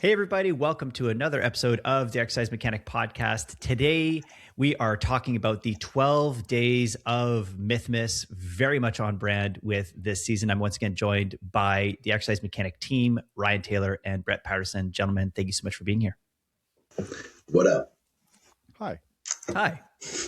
Hey, everybody. Welcome to another episode of the Exercise Mechanic Podcast. Today, we are talking about the 12 Days of Mythmas, very much on brand with this season. I'm once again joined by the Exercise Mechanic team, Ryan Taylor and Brett Peterson. Gentlemen, thank you so much for being here. What up? Hi. Hi.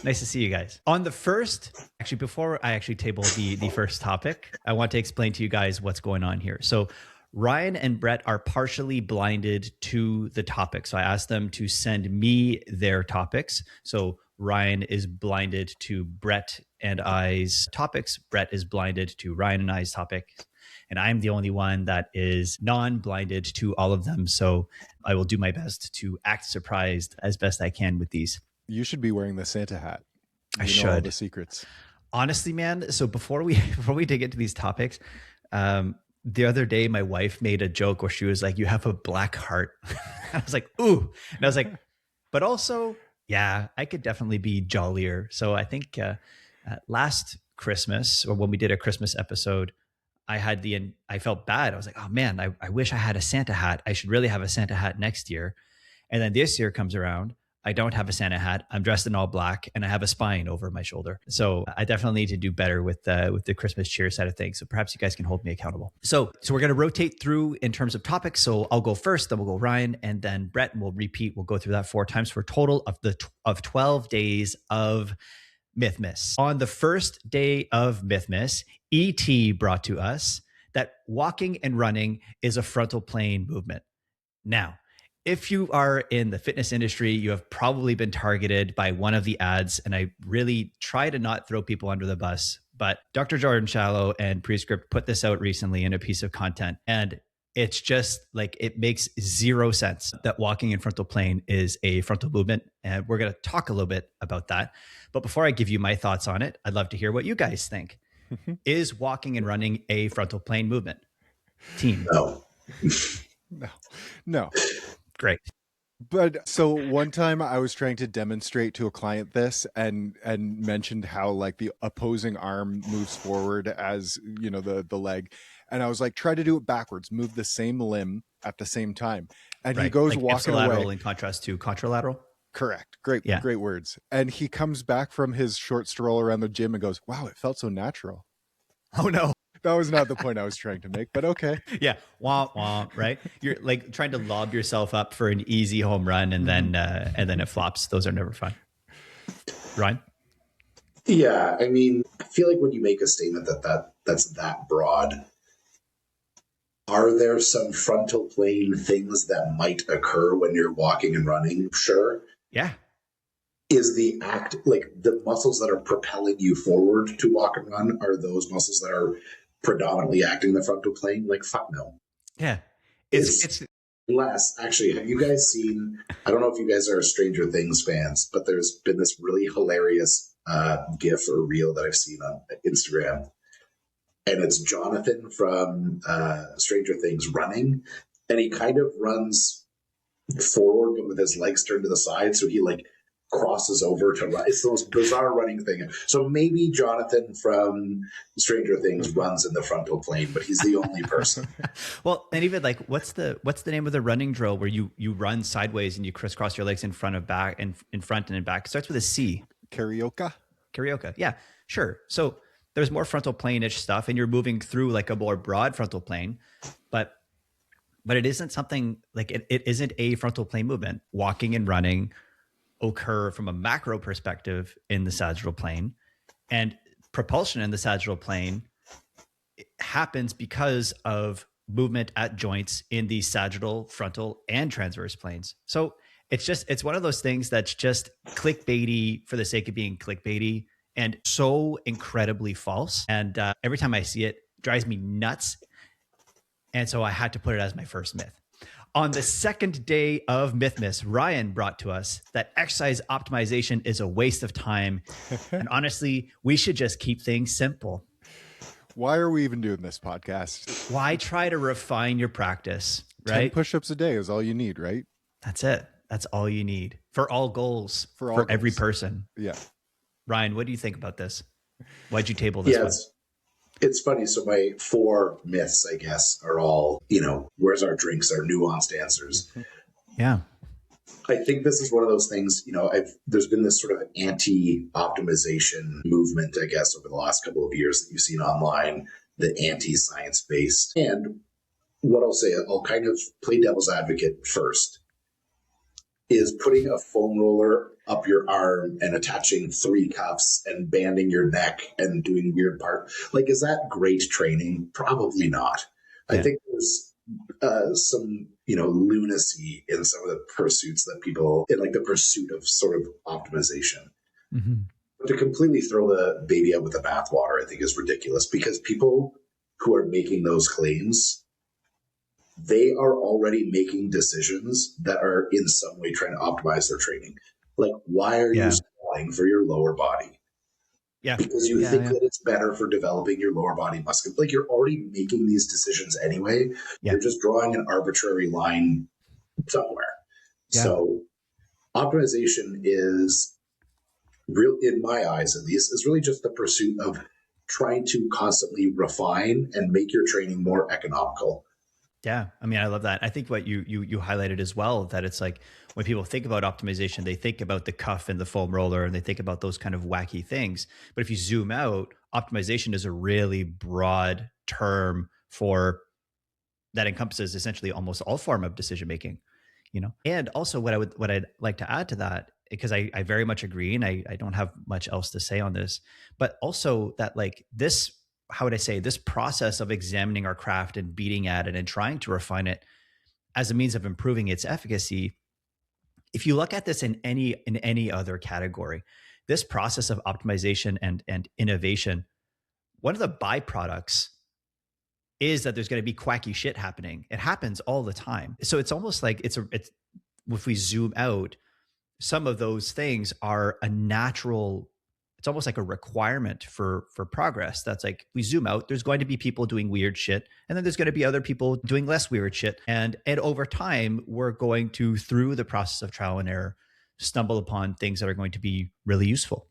Nice to see you guys. On the first, before I table the first topic, I want to explain to you guys what's going on here. So Ryan and Brett are partially blinded to the topic. So I asked them to send me their topics. So Ryan is blinded to Brett and I's topics. Brett is blinded to Ryan and I's topics. And I'm the only one that is non-blinded to all of them. So I will do my best to act surprised as best I can with these. You should be wearing the Santa hat. I should know all should. the secrets. Honestly, man. So before we dig into these topics, the other day, my wife made a joke where she was like, "You have a black heart." I was like, "Ooh," and I was like, "But also, yeah, I could definitely be jollier." So I think last Christmas, or when we did a Christmas episode, I felt bad. I was like, "Oh man, I wish I had a Santa hat. I should really have a Santa hat next year." And then this year comes around. I don't have a Santa hat. I'm dressed in all black and I have a spine over my shoulder. So I definitely need to do better with the Christmas cheer side of things. So perhaps you guys can hold me accountable. So we're going to rotate through in terms of topics. So I'll go first, then we'll go Ryan, and then Brett, and we'll repeat. We'll go through that 4 times for a total of 12 days of Mythmas. On the first day of Mythmas, ET brought to us that walking and running is a frontal plane movement. Now, if you are in the fitness industry, you have probably been targeted by one of the ads, and I really try to not throw people under the bus, but Dr. Jordan Shallow and Prescript put this out recently in a piece of content, and it's just like, it makes zero sense that walking in frontal plane is a frontal movement, and we're going to talk a little bit about that. But before I give you my thoughts on it, I'd love to hear what you guys think. Is walking and running a frontal plane movement? Team? No. Great. But so one time I was trying to demonstrate to a client this and mentioned how like the opposing arm moves forward as, you know, the leg. And I was like, try to do it backwards, move the same limb at the same time. And Right. he goes like walking ipsilateral away. in contrast to contralateral. Correct. Great words. And he comes back from his short stroll around the gym and goes, "Wow, it felt so natural." Oh no. That was not the point I was trying to make, but okay. Yeah. Wah, wah, right? You're like trying to lob yourself up for an easy home run and then it flops. Those are never fun. Ryan? Yeah, I mean, I feel like when you make a statement that's that broad, are there some frontal plane things that might occur when you're walking and running? Sure. Yeah. Is the act, like the muscles that are propelling you forward to walk and run, are those muscles that are predominantly acting the frontal plane? Like, fuck no. Yeah. It's less. Actually, have you guys seen, I don't know if you guys are Stranger Things fans, but there's been this really hilarious GIF or reel that I've seen on Instagram. And it's Jonathan from Stranger Things running. And he kind of runs forward, but with his legs turned to the side. So he like crosses over to run. It's the most bizarre running thing. So maybe Jonathan from Stranger Things runs in the frontal plane, but he's the only person. Well, and even like, what's the name of the running drill where you run sideways and you crisscross your legs in front and back and in front and in back? It starts with a C. Karaoke. Yeah, sure. So there's more frontal plane-ish stuff, and you're moving through like a more broad frontal plane, but it isn't something like it isn't a frontal plane movement. Walking and running occur from a macro perspective in the sagittal plane, and propulsion in the sagittal plane happens because of movement at joints in the sagittal, frontal, and transverse planes. So it's one of those things that's just clickbaity for the sake of being clickbaity and so incredibly false. And every time I see it, drives me nuts. And so I had to put it as my first myth. On the second day of Mythmas, Ryan brought to us that exercise optimization is a waste of time. And honestly, we should just keep things simple. Why are we even doing this podcast? Why try to refine your practice, right? 10 push-ups a day is all you need, right? That's it. That's all you need for all goals, for every person. Yeah. Ryan, what do you think about this? Why'd you table this one? It's funny. So my 4 myths, I guess, are all, where's our drinks, our nuanced answers. Yeah. I think this is one of those things, there's been this sort of anti-optimization movement, I guess, over the last couple of years that you've seen online, the anti-science based. And what I'll say, I'll kind of play devil's advocate first, is putting a foam roller up your arm and attaching 3 cuffs and banding your neck and doing weird like, is that great training? Probably not. Yeah. I think there's some, lunacy in some of the pursuits that people in, like the pursuit of sort of optimization. Mm-hmm. But to completely throw the baby out with the bathwater, I think is ridiculous, because people who are making those claims, they are already making decisions that are in some way trying to optimize their training. Like, why are you squatting for your lower body? Yeah. Because you think that it's better for developing your lower body muscle. Like, you're already making these decisions anyway. Yeah. You're just drawing an arbitrary line somewhere. Yeah. So optimization is real, in my eyes at least, is really just the pursuit of trying to constantly refine and make your training more economical. Yeah. I mean, I love that. I think what you highlighted as well, that it's like when people think about optimization, they think about the cuff and the foam roller, and they think about those kind of wacky things. But if you zoom out, optimization is a really broad term for that encompasses essentially almost all form of decision making, And also what I'd like to add to that, because I very much agree, and I don't have much else to say on this, but also that, like, this, how would I say, this process of examining our craft and beating at it and trying to refine it as a means of improving its efficacy. If you look at this in any other category, this process of optimization and innovation, one of the byproducts is that there's going to be quacky shit happening. It happens all the time. So it's almost like it's if we zoom out, some of those things are a natural, it's almost like a requirement for progress. That's like, we zoom out, there's going to be people doing weird shit, and then there's going to be other people doing less weird shit. And over time, we're going to, through the process of trial and error, stumble upon things that are going to be really useful.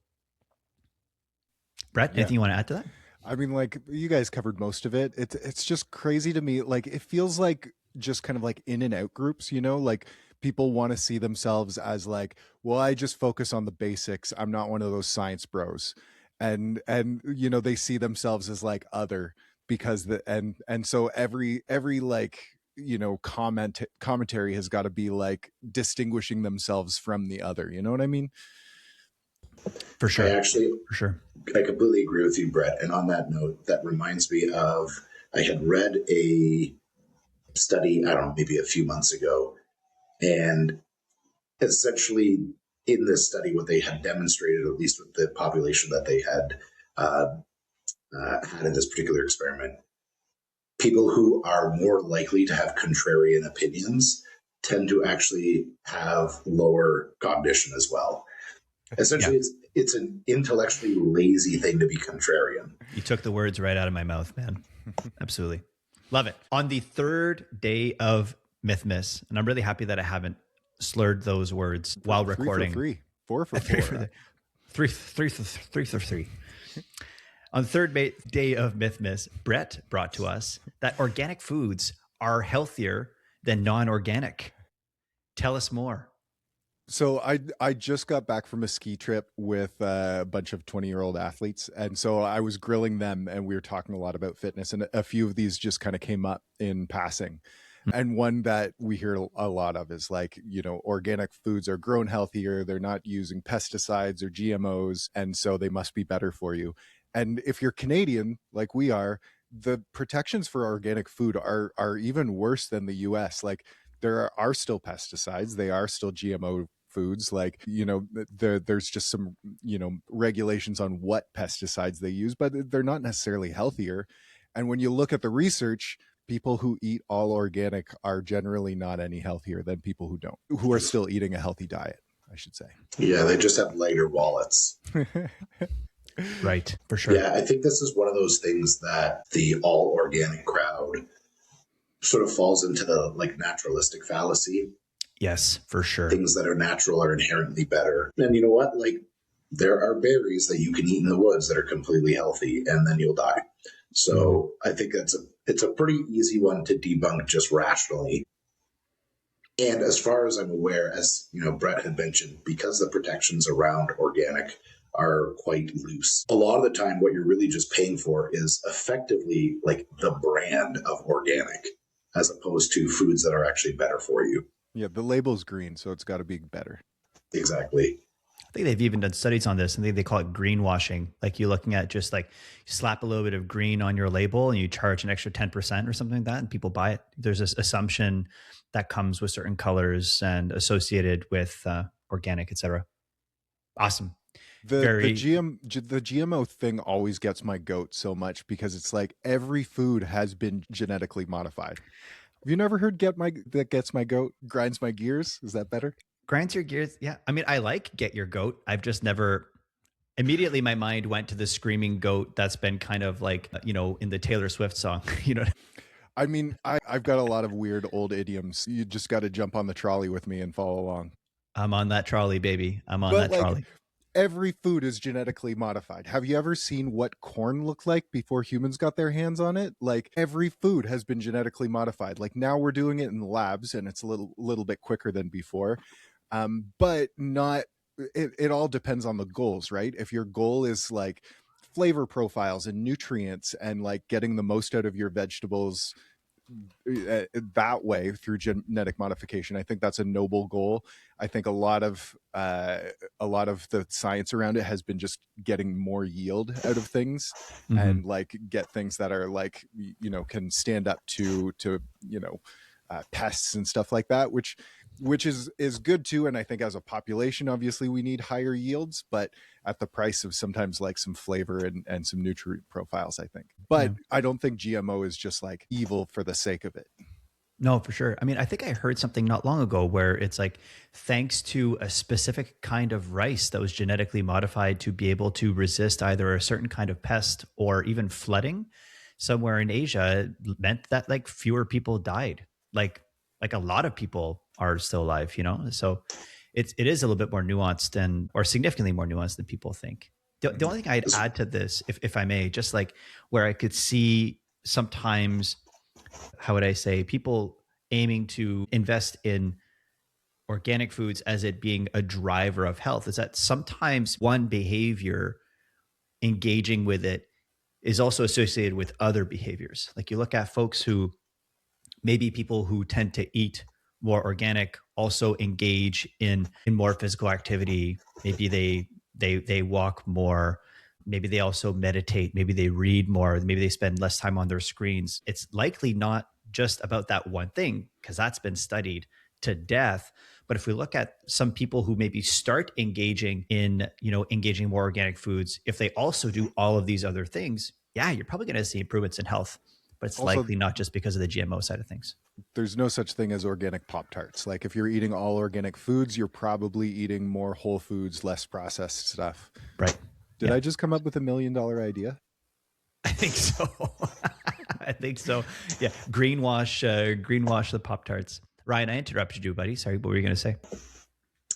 Brett, anything you want to add to that? I mean, like, you guys covered most of it. It's just crazy to me. Like, it feels like just kind of like in and out groups, like people want to see themselves as like, well, I just focus on the basics. I'm not one of those science bros. And they see themselves as like other, because and so every like, commentary has got to be like distinguishing themselves from the other. You know what I mean? For sure. I completely agree with you, Brett. And on that note, that reminds me of, I had read a study, I don't know, maybe a few months ago. And essentially in this study, what they had demonstrated, at least with the population that they had had in this particular experiment, people who are more likely to have contrarian opinions tend to actually have lower cognition as well. Essentially, it's an intellectually lazy thing to be contrarian. You took the words right out of my mouth, man. Absolutely. Love it. On the 3rd day of Mythmas, and I'm really happy that I haven't slurred those words while recording. 4 for 4. 3 for 3. On the 3rd day of Mythmas, Brett brought to us that organic foods are healthier than non-organic. Tell us more. So I just got back from a ski trip with a bunch of 20-year-old athletes. And so I was grilling them, and we were talking a lot about fitness. And a few of these just kind of came up in passing. And one that we hear a lot of is like, organic foods are grown healthier. They're not using pesticides or GMOs. And so they must be better for you. And if you're Canadian, like we are, the protections for organic food are even worse than the US. Like, there are still pesticides. They are still GMO foods. Like, there's just some, regulations on what pesticides they use, but they're not necessarily healthier. And when you look at the research, people who eat all organic are generally not any healthier than people who are still eating a healthy diet, I should say. Yeah, they just have lighter wallets. Right, for sure. Yeah, I think this is one of those things that the all organic crowd sort of falls into the like naturalistic fallacy. Yes, for sure. Things that are natural are inherently better. And you know what? Like, there are berries that you can eat in the woods that are completely healthy, and then you'll die. So I think it's a pretty easy one to debunk just rationally. And as far as I'm aware, as Brett had mentioned, because the protections around organic are quite loose, a lot of the time what you're really just paying for is effectively like the brand of organic, as opposed to foods that are actually better for you. Yeah, the label's green, so it's got to be better. Exactly. I think they've even done studies on this, and they call it greenwashing. Like you're looking at just like you slap a little bit of green on your label and you charge an extra 10% or something like that, and people buy it. There's this assumption that comes with certain colors and associated with organic, etc. Awesome. The GMO thing always gets my goat so much because it's like every food has been genetically modified. Have you never heard that gets my goat, grinds my gears? Is that better? Grinds your gears. Yeah. I mean, I like Get Your Goat. I've just never immediately my mind went to the screaming goat that's been kind of like, in the Taylor Swift song, I mean, I've got a lot of weird old idioms. You just got to jump on the trolley with me and follow along. I'm on that trolley, baby. I'm on that trolley. Every food is genetically modified. Have you ever seen what corn looked like before humans got their hands on it? Like every food has been genetically modified. Like now we're doing it in the labs and it's a little bit quicker than before. But not, it all depends on the goals, right? If your goal is like flavor profiles and nutrients and like getting the most out of your vegetables that way through genetic modification, I think that's a noble goal. I think a lot of the science around it has been just getting more yield out of things and like get things that are like, can stand up to pests and stuff like that, which is good too. And I think as a population, obviously we need higher yields, but at the price of sometimes like some flavor and some nutrient profiles, I think. But I don't think GMO is just like evil for the sake of it. No, for sure. I mean, I think I heard something not long ago where it's like, thanks to a specific kind of rice that was genetically modified to be able to resist either a certain kind of pest or even flooding somewhere in Asia, it meant that like fewer people died. Like a lot of people are still alive, So it is a little bit more nuanced or significantly more nuanced than people think. The only thing I'd add to this, if I may, just like where I could see sometimes, how would I say, people aiming to invest in organic foods as it being a driver of health, is that sometimes one behavior engaging with it is also associated with other behaviors. Like you look at folks who maybe people who tend to eat more organic also engage in more physical activity. Maybe they walk more. Maybe they also meditate. Maybe they read more. Maybe they spend less time on their screens. It's likely not just about that one thing, because that's been studied to death. But if we look at some people who maybe start engaging in, engaging more organic foods, if they also do all of these other things, yeah, you're probably going to see improvements in health. But it's also likely not just because of the GMO side of things. There's no such thing as organic Pop-Tarts. Like if you're eating all organic foods, you're probably eating more whole foods, less processed stuff. Right. Did I just come up with $1 million idea? I think so. I think so. Yeah. Greenwash the Pop-Tarts. Ryan, I interrupted you, buddy. Sorry, what were you going to say?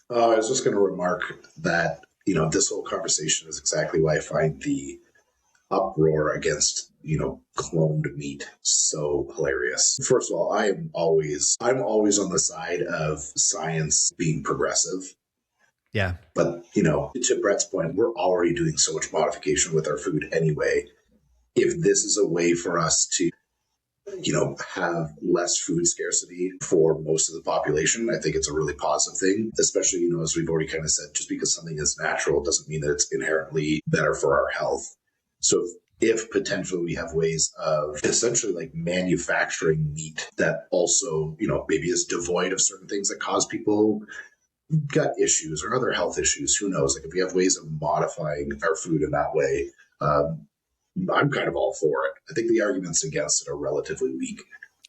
I was just going to remark that, this whole conversation is exactly why I find the uproar against, cloned meat so hilarious. First of all, I'm always on the side of science being progressive. Yeah. But, to Brett's point, we're already doing so much modification with our food anyway. If this is a way for us to, have less food scarcity for most of the population, I think it's a really positive thing, especially, as we've already kind of said, just because something is natural doesn't mean that it's inherently better for our health. So if potentially we have ways of essentially like manufacturing meat that also, maybe is devoid of certain things that cause people gut issues or other health issues, who knows? Like if we have ways of modifying our food in that way, I'm kind of all for it. I think the arguments against it are relatively weak.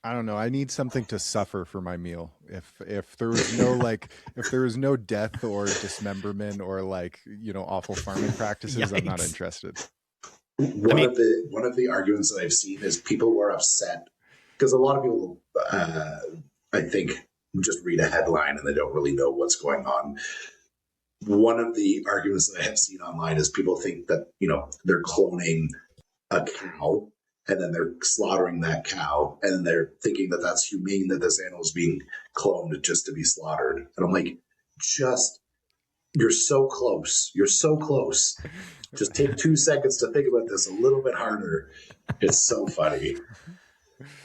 I don't know. I need something to suffer for my meal. If there was no if there was no death or dismemberment or awful farming practices, I'm not interested. One of the arguments that I've seen is people were upset because a lot of people, I think, just read a headline and they don't really know what's going on. One of the arguments that I have seen online is people think that, they're cloning a cow and then they're slaughtering that cow, and they're thinking that that's humane, that this animal is being cloned just to be slaughtered. And I'm like, you're so close. You're so close. Just take 2 seconds to think about this a little bit harder. It's so funny.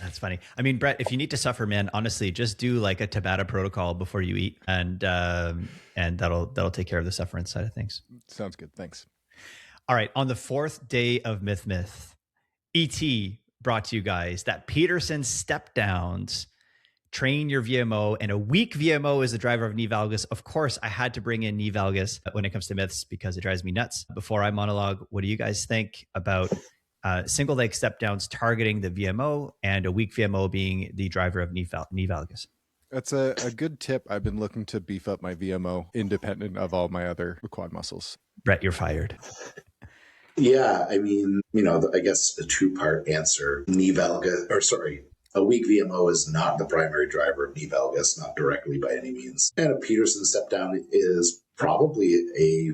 That's funny. I mean, Brett, if you need to suffer, man, honestly, just do like a Tabata protocol before you eat, and that'll take care of the suffering side of things. Sounds good. Thanks. All right. On the 4th day of Mythmas, ET brought to you guys that Peterson step downs train your VMO, and a weak VMO is the driver of knee valgus. Of course, I had to bring in knee valgus when it comes to myths because it drives me nuts. Before I monologue, what do you guys think about single leg step downs targeting the VMO and a weak VMO being the driver of knee valgus? That's a good tip. I've been looking to beef up my VMO independent of all my other quad muscles. Brett, you're fired. Yeah, I mean, I guess a 2-part answer. Knee valgus, or sorry, a weak VMO is not the primary driver of knee valgus, not directly by any means. And a Peterson step down is probably a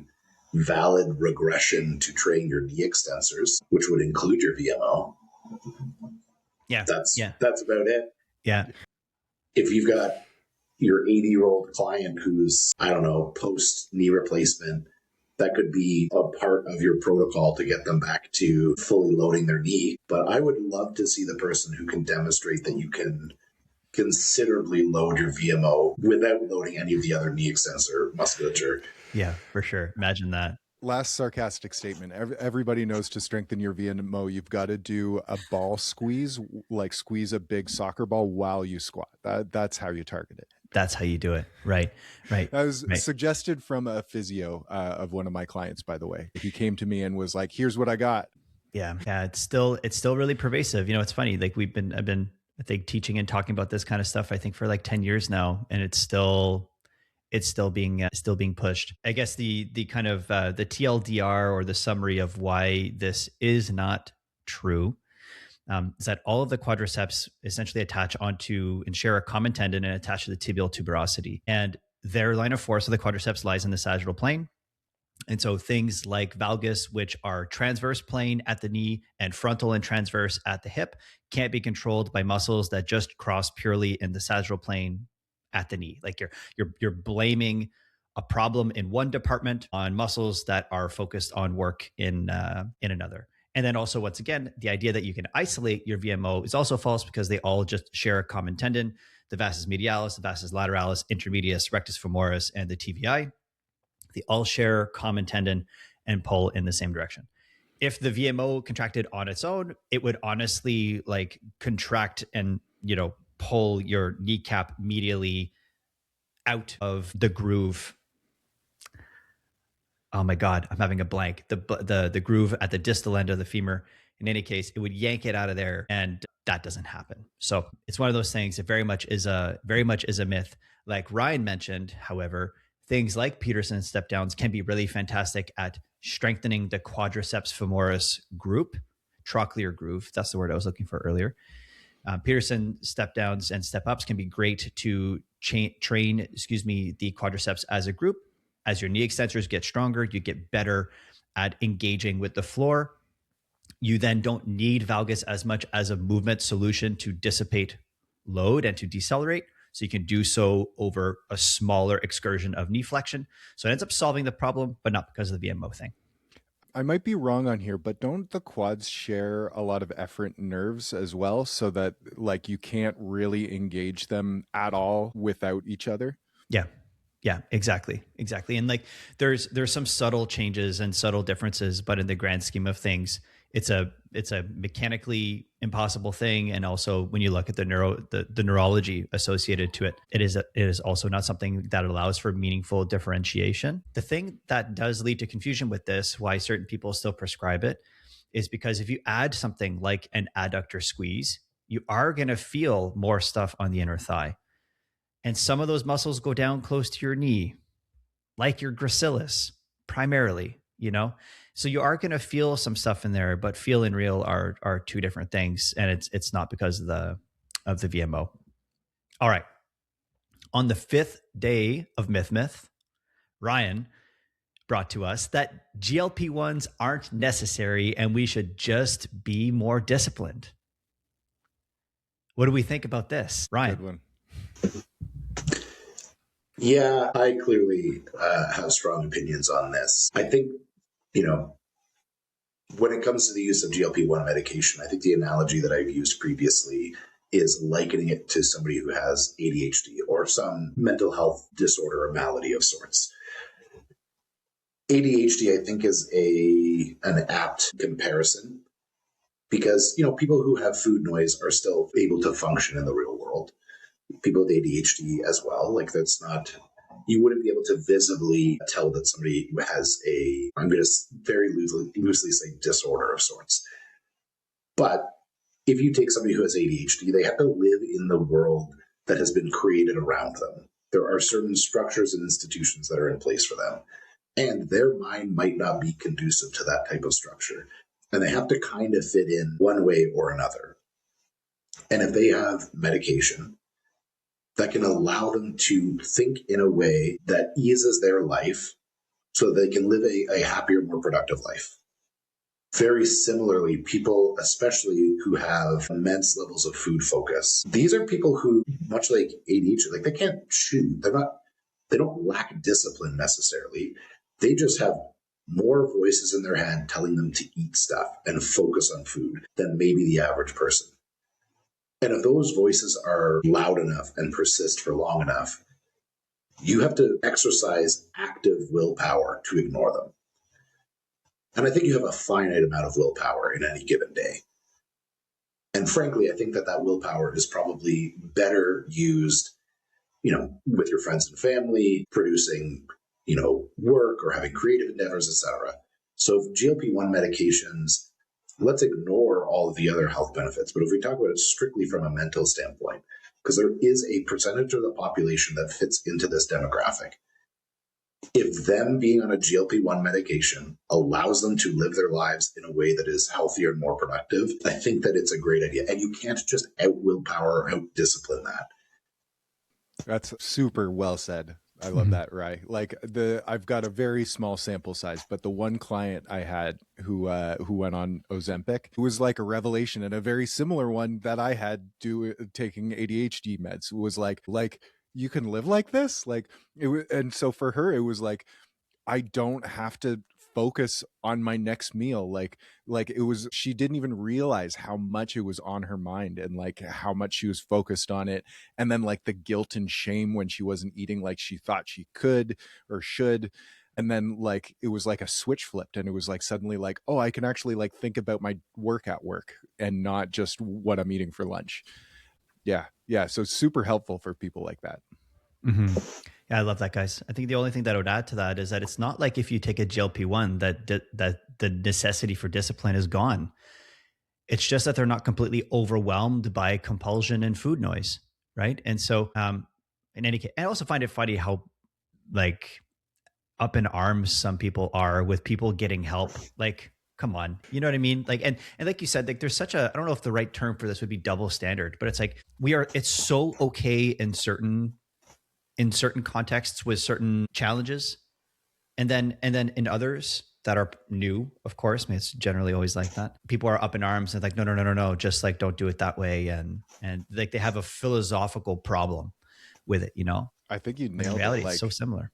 valid regression to train your knee extensors, which would include your VMO. Yeah. That's about it. Yeah. If you've got your 80-year-old client who's, I don't know, post knee replacement, that could be a part of your protocol to get them back to fully loading their knee. But I would love to see the person who can demonstrate that you can considerably load your VMO without loading any of the other knee extensor musculature. Yeah, for sure. Imagine that. Last sarcastic statement. Everybody knows to strengthen your VMO, you've got to do a ball squeeze, like squeeze a big soccer ball while you squat. That's how you target it. That's how you do it. Right. That was suggested from a physio of one of my clients, by the way. He came to me and was like, here's what I got. Yeah. It's still really pervasive. It's funny. Like I've been, I think, teaching and talking about this kind of stuff, I think, for like 10 years now. And it's still being pushed. I guess the kind of the TLDR, or the summary of why this is not true, is that all of the quadriceps essentially attach onto and share a common tendon and attach to the tibial tuberosity. And their line of force of the quadriceps lies in the sagittal plane. And so things like valgus, which are transverse plane at the knee and frontal and transverse at the hip, can't be controlled by muscles that just cross purely in the sagittal plane at the knee. Like you're blaming a problem in one department on muscles that are focused on work in another. And then also, once again, the idea that you can isolate your VMO is also false because they all just share a common tendon: the vastus medialis, the vastus lateralis, intermedius, rectus femoris, and the TVI. They all share common tendon and pull in the same direction. If the VMO contracted on its own, it would honestly like contract and, pull your kneecap medially out of the groove. Oh my God, I'm having a blank. The groove at the distal end of the femur. In any case, it would yank it out of there, and that doesn't happen. So it's one of those things that very much is a myth. Like Ryan mentioned, however, things like Peterson step downs can be really fantastic at strengthening the quadriceps femoris group, trochlear groove. That's the word I was looking for earlier. Peterson step downs and step ups can be great to train the quadriceps as a group. As your knee extensors get stronger, you get better at engaging with the floor. You then don't need valgus as much as a movement solution to dissipate load and to decelerate. So you can do so over a smaller excursion of knee flexion. So it ends up solving the problem, but not because of the VMO thing. I might be wrong on here, but don't the quads share a lot of efferent nerves as well, so that like you can't really engage them at all without each other? Yeah, exactly. And like there's some subtle changes and subtle differences, but in the grand scheme of things, it's a mechanically impossible thing. And also when you look at the neurology associated to it, it is also not something that allows for meaningful differentiation. The thing that does lead to confusion with this, why certain people still prescribe it, is because if you add something like an adductor squeeze, you are going to feel more stuff on the inner thigh. And some of those muscles go down close to your knee, like your gracilis, primarily, So you are going to feel some stuff in there, but feel and real are two different things, and it's not because of the VMO. All right. On the 5th day of Mythmas, Ryan, brought to us that GLP-1s aren't necessary and we should just be more disciplined. What do we think about this, Ryan? Good one. Yeah, I clearly have strong opinions on this. I think, when it comes to the use of GLP-1 medication, I think the analogy that I've used previously is likening it to somebody who has ADHD or some mental health disorder or malady of sorts. ADHD, I think, is an apt comparison because, people who have food noise are still able to function in the real world. People with ADHD as well, you wouldn't be able to visibly tell that somebody has I'm going to very loosely say disorder of sorts. But if you take somebody who has ADHD, they have to live in the world that has been created around them. There are certain structures and institutions that are in place for them, and their mind might not be conducive to that type of structure. And they have to kind of fit in one way or another. And if they have medication that can allow them to think in a way that eases their life so they can live a happier, more productive life. Very similarly, people, especially who have immense levels of food focus, these are people who, much like ADHD, they can't chew. They don't lack discipline necessarily. They just have more voices in their head telling them to eat stuff and focus on food than maybe the average person. And if those voices are loud enough and persist for long enough, you have to exercise active willpower to ignore them. And I think you have a finite amount of willpower in any given day. And frankly, I think that willpower is probably better used, with your friends and family, producing, work or having creative endeavors, etc. So GLP-1 medications, let's ignore all of the other health benefits. But if we talk about it strictly from a mental standpoint, because there is a percentage of the population that fits into this demographic, if them being on a GLP-1 medication allows them to live their lives in a way that is healthier and more productive, I think that it's a great idea. And you can't just out-willpower or out-discipline that. That's super well said. I love that, Rye. I've got a very small sample size, but the one client I had who went on Ozempic, it was like a revelation, and a very similar one that I had taking ADHD meds. It was like you can live like this, and so for her it was like, I don't have to focus on my next meal. It was, she didn't even realize how much it was on her mind and how much she was focused on it. And then the guilt and shame when she wasn't eating like she thought she could or should. And then it was like a switch flipped, and it was suddenly oh, I can actually think about my work at work and not just what I'm eating for lunch. Yeah. So super helpful for people like that. Mm-hmm. Yeah, I love that, guys. I think the only thing that I would add to that is that it's not like if you take a GLP-1 that the necessity for discipline is gone. It's just that they're not completely overwhelmed by compulsion and food noise, right? And so, in any case, I also find it funny how up in arms some people are with people getting help. Come on, you know what I mean? And like you said, there's such a, I don't know if the right term for this would be double standard, but it's it's so okay in certain contexts with certain challenges, and then in others that are new, of course, I mean, it's generally always like that. People are up in arms and no, just don't do it that way, and they have a philosophical problem with it, I think you in nailed reality, it. it's so similar.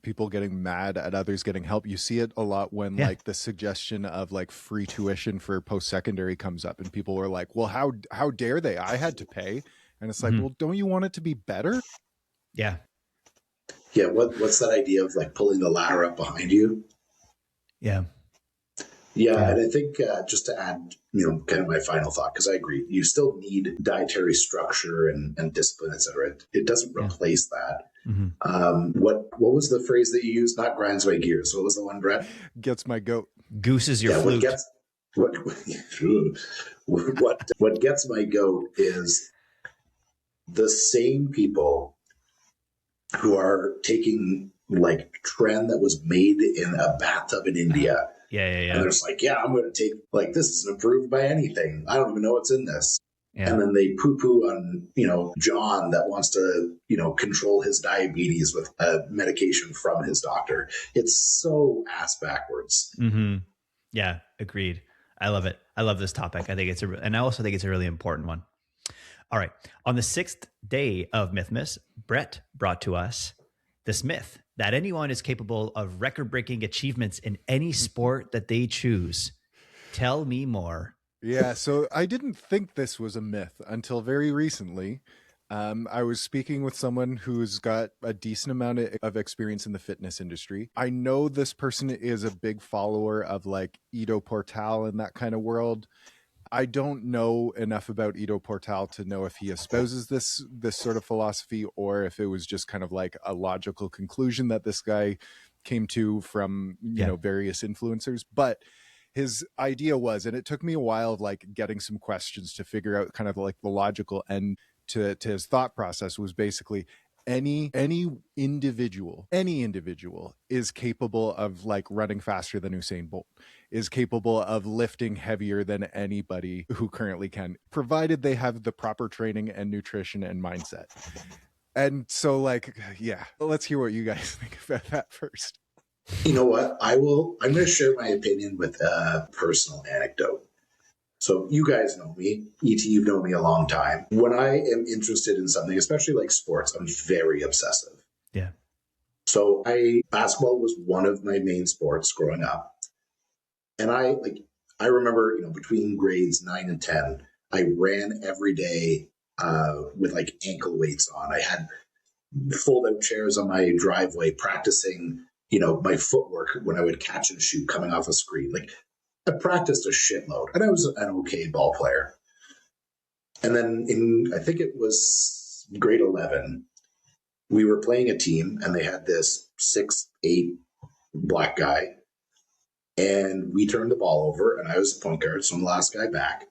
People getting mad at others getting help. You see it a lot when the suggestion of free tuition for post-secondary comes up, and people are like, well, how dare they? I had to pay. And it's well, don't you want it to be better? Yeah. What's that idea of pulling the ladder up behind you? Yeah. And I think just to add, kind of my final thought, because I agree, you still need dietary structure and discipline, et cetera. It doesn't replace that. Mm-hmm. What was the phrase that you used? Not grinds my gears. What was the one, Brett? Gets my goat. Goose is your flute. What gets my goat is the same people who are taking trend that was made in a bathtub in India. Yeah. And they're just I'm going to take, this isn't approved by anything. I don't even know what's in this. Yeah. And then they poo-poo on, John that wants to, control his diabetes with a medication from his doctor. It's so ass backwards. Mm-hmm. Yeah, agreed. I love it. I love this topic. I think and I also think it's a really important one. All right. On the 6th day of Mythmas, Brett brought to us this myth that anyone is capable of record-breaking achievements in any sport that they choose. Tell me more. Yeah, so I didn't think this was a myth until very recently. I was speaking with someone who's got a decent amount of experience in the fitness industry. I know this person is a big follower of like Ido Portal and that kind of world. I don't know enough about Ido Portal to know if he espouses this sort of philosophy or if it was just kind of like a logical conclusion that this guy came to from, various influencers. But his idea was, and it took me a while of like getting some questions to figure out kind of like the logical end to his thought process, was basically any individual is capable of like running faster than Usain Bolt, is capable of lifting heavier than anybody who currently can, provided they have the proper training and nutrition and mindset. And so like, yeah, let's hear what you guys think about that first. You know what? I'm going to share my opinion with a personal anecdote. So you guys know me. ET, you've known me a long time. When I am interested in something, especially like sports, I'm very obsessive. Yeah. So basketball was one of my main sports growing up. And I remember, between grades 9 and 10, I ran every day with like ankle weights on. I had fold out chairs on my driveway practicing, my footwork when I would catch and shoot coming off a screen. Like I practiced a shitload and I was an okay ball player. And then I think it was grade 11, we were playing a team and they had this 6'8" black guy. And we turned the ball over and I was the point guard. So I'm the last guy back.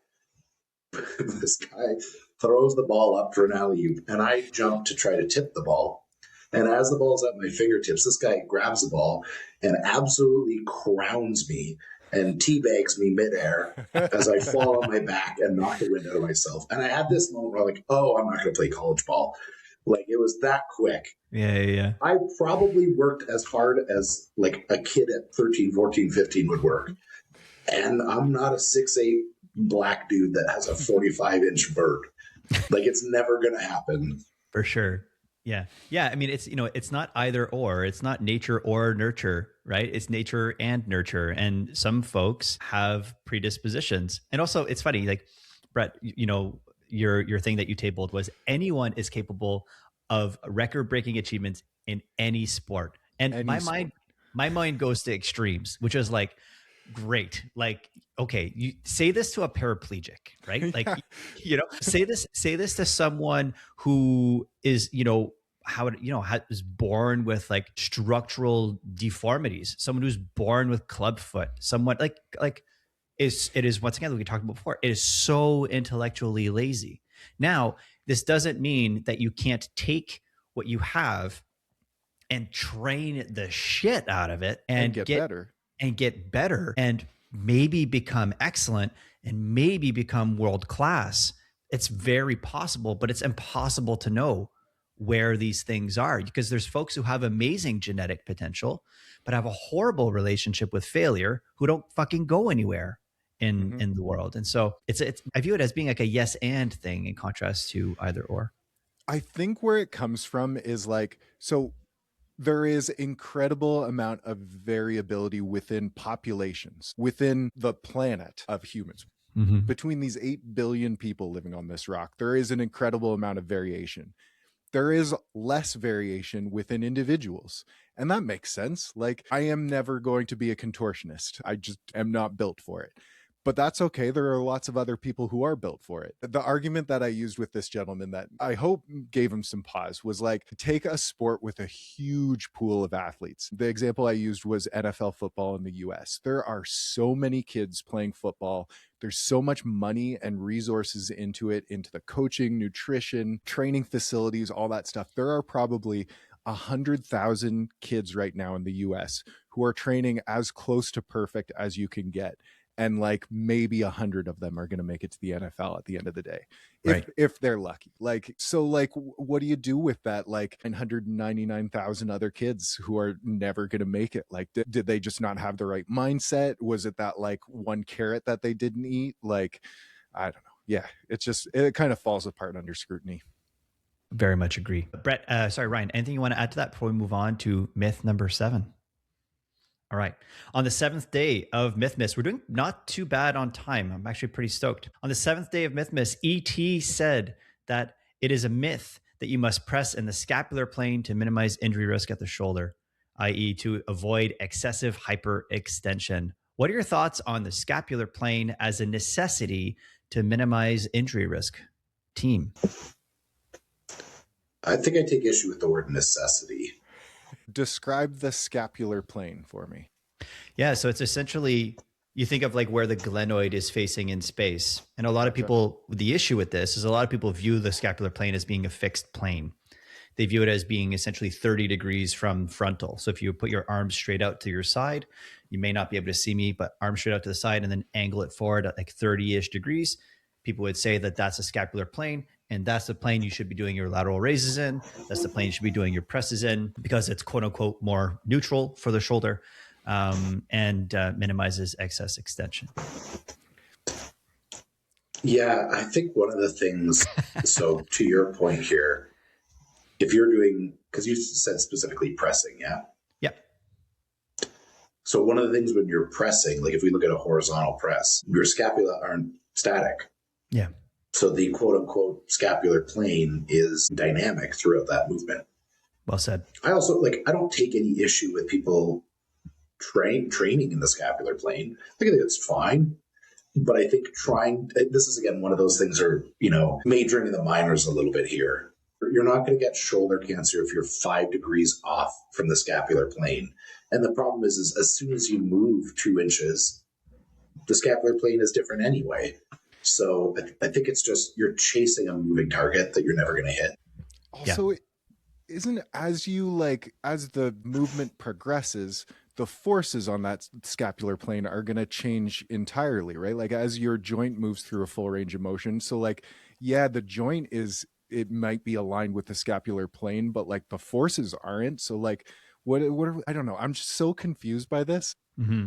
This guy throws the ball up for an alley-oop and I jump to try to tip the ball. And as the ball's at my fingertips, this guy grabs the ball and absolutely crowns me and teabags me midair as I fall on my back and knock the wind out of myself. And I had this moment where I'm like, oh, I'm not going to play college ball. Like it was that quick. Yeah. I probably worked as hard as like a kid at 13, 14, 15 would work. And I'm not a 6'8" black dude that has a 45-inch vert. Like it's never going to happen. For sure. Yeah. I mean, it's not either or. It's not nature or nurture, right? It's nature and nurture. And some folks have predispositions. And also, it's funny, like Brett, your thing that you tabled was anyone is capable of record-breaking achievements in any sport. And my mind goes to extremes, which is like, great. Like, okay, you say this to a paraplegic, right? Like, say this to someone who is, is born with like structural deformities, someone who's born with clubfoot, someone like it is once again, like we talked about before, it is so intellectually lazy. Now, this doesn't mean that you can't take what you have and train the shit out of it and get better and maybe become excellent and maybe become world class. It's very possible, but it's impossible to know where these things are because there's folks who have amazing genetic potential, but have a horrible relationship with failure who don't fucking go anywhere in the world. And so it's I view it as being like a yes and thing in contrast to either or. I think where it comes from is like, so there is incredible amount of variability within populations, within the planet of humans. Mm-hmm. Between these 8 billion people living on this rock, there is an incredible amount of variation. There is less variation within individuals. And that makes sense. Like, I am never going to be a contortionist. I just am not built for it. But that's okay. There are lots of other people who are built for it. The argument that I used with this gentleman that I hope gave him some pause was like, take a sport with a huge pool of athletes. The example I used was NFL football in the US. There are so many kids playing football. There's so much money and resources into it, into the coaching, nutrition, training facilities, all that stuff. There are probably 100,000 kids right now in the US who are training as close to perfect as you can get. and like maybe 100 of them are going to make it to the NFL at the end of the day, Right. if they're lucky. Like, so like, what do you do with that? Like 199,000 other kids who are never going to make it? Like, did they just not have the right mindset? Was it that like one carrot that they didn't eat? Like, I don't know. Yeah, it kind of falls apart under scrutiny. Very much agree. Brett, sorry, Ryan, anything you want to add to that before we move on to myth number 7? All right. On the 7th day of Mythmas, we're doing not too bad on time. I'm actually pretty stoked. On the 7th day of Mythmas, ET said that it is a myth that you must press in the scapular plane to minimize injury risk at the shoulder, i.e., to avoid excessive hyperextension. What are your thoughts on the scapular plane as a necessity to minimize injury risk? Team. I think I take issue with the word necessity. Describe the scapular plane for me. Yeah, so it's essentially, you think of like where the glenoid is facing in space. And a lot of people, the issue with this is a lot of people view the scapular plane as being a fixed plane. They view it as being essentially 30 degrees from frontal. So if you put your arms straight out to your side, you may not be able to see me, but arms straight out to the side and then angle it forward at like 30-ish degrees. People would say that that's a scapular plane, and that's the plane you should be doing your lateral raises in. That's the plane you should be doing your presses in, because it's quote unquote more neutral for the shoulder, and minimizes excess extension. Yeah, I think one of the things, so to your point here, if you're doing, because you said specifically pressing, yeah? Yeah. So one of the things when you're pressing, like if we look at a horizontal press, your scapula aren't static. Yeah. So the quote unquote scapular plane is dynamic throughout that movement. Well said. I also I don't take any issue with people training in the scapular plane. I think it's fine. But I think this is again one of those things are, majoring in the minors a little bit here. You're not going to get shoulder cancer if you're 5 degrees off from the scapular plane. And the problem is as soon as you move 2 inches, the scapular plane is different anyway. So I think it's just you're chasing a moving target that you're never going to hit. Also, isn't as the movement progresses, the forces on that scapular plane are going to change entirely, right? Like as your joint moves through a full range of motion. So like, yeah, the joint it might be aligned with the scapular plane, but like the forces aren't. So like, what I don't know. I'm just so confused by this. Mm-hmm.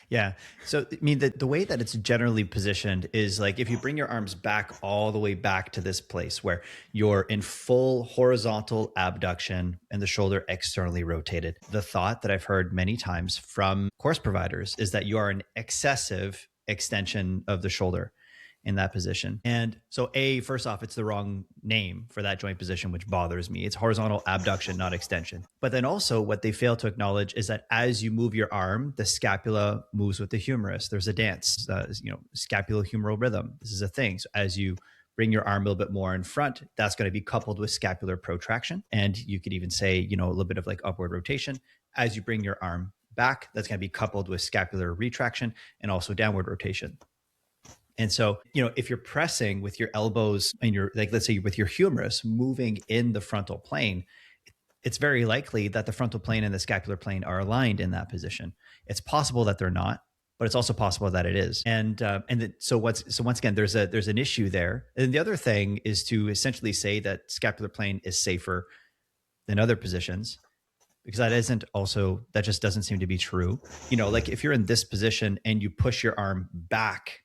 Yeah. So, I mean, the way that it's generally positioned is like if you bring your arms back all the way back to this place where you're in full horizontal abduction and the shoulder externally rotated. The thought that I've heard many times from course providers is that you are an excessive extension of the shoulder in that position. And so first off, it's the wrong name for that joint position, which bothers me. It's horizontal abduction, not extension. But then also what they fail to acknowledge is that as you move your arm, the scapula moves with the humerus. There's a dance, scapulohumeral rhythm. This is a thing. So as you bring your arm a little bit more in front, that's going to be coupled with scapular protraction. And you could even say, a little bit of like upward rotation. As you bring your arm back, that's going to be coupled with scapular retraction and also downward rotation. And so, if you're pressing with your elbows and let's say with your humerus moving in the frontal plane, it's very likely that the frontal plane and the scapular plane are aligned in that position. It's possible that they're not, but it's also possible that it is. So once again, there's an issue there. And the other thing is to essentially say that scapular plane is safer than other positions, because that just doesn't seem to be true. Like if you're in this position and you push your arm back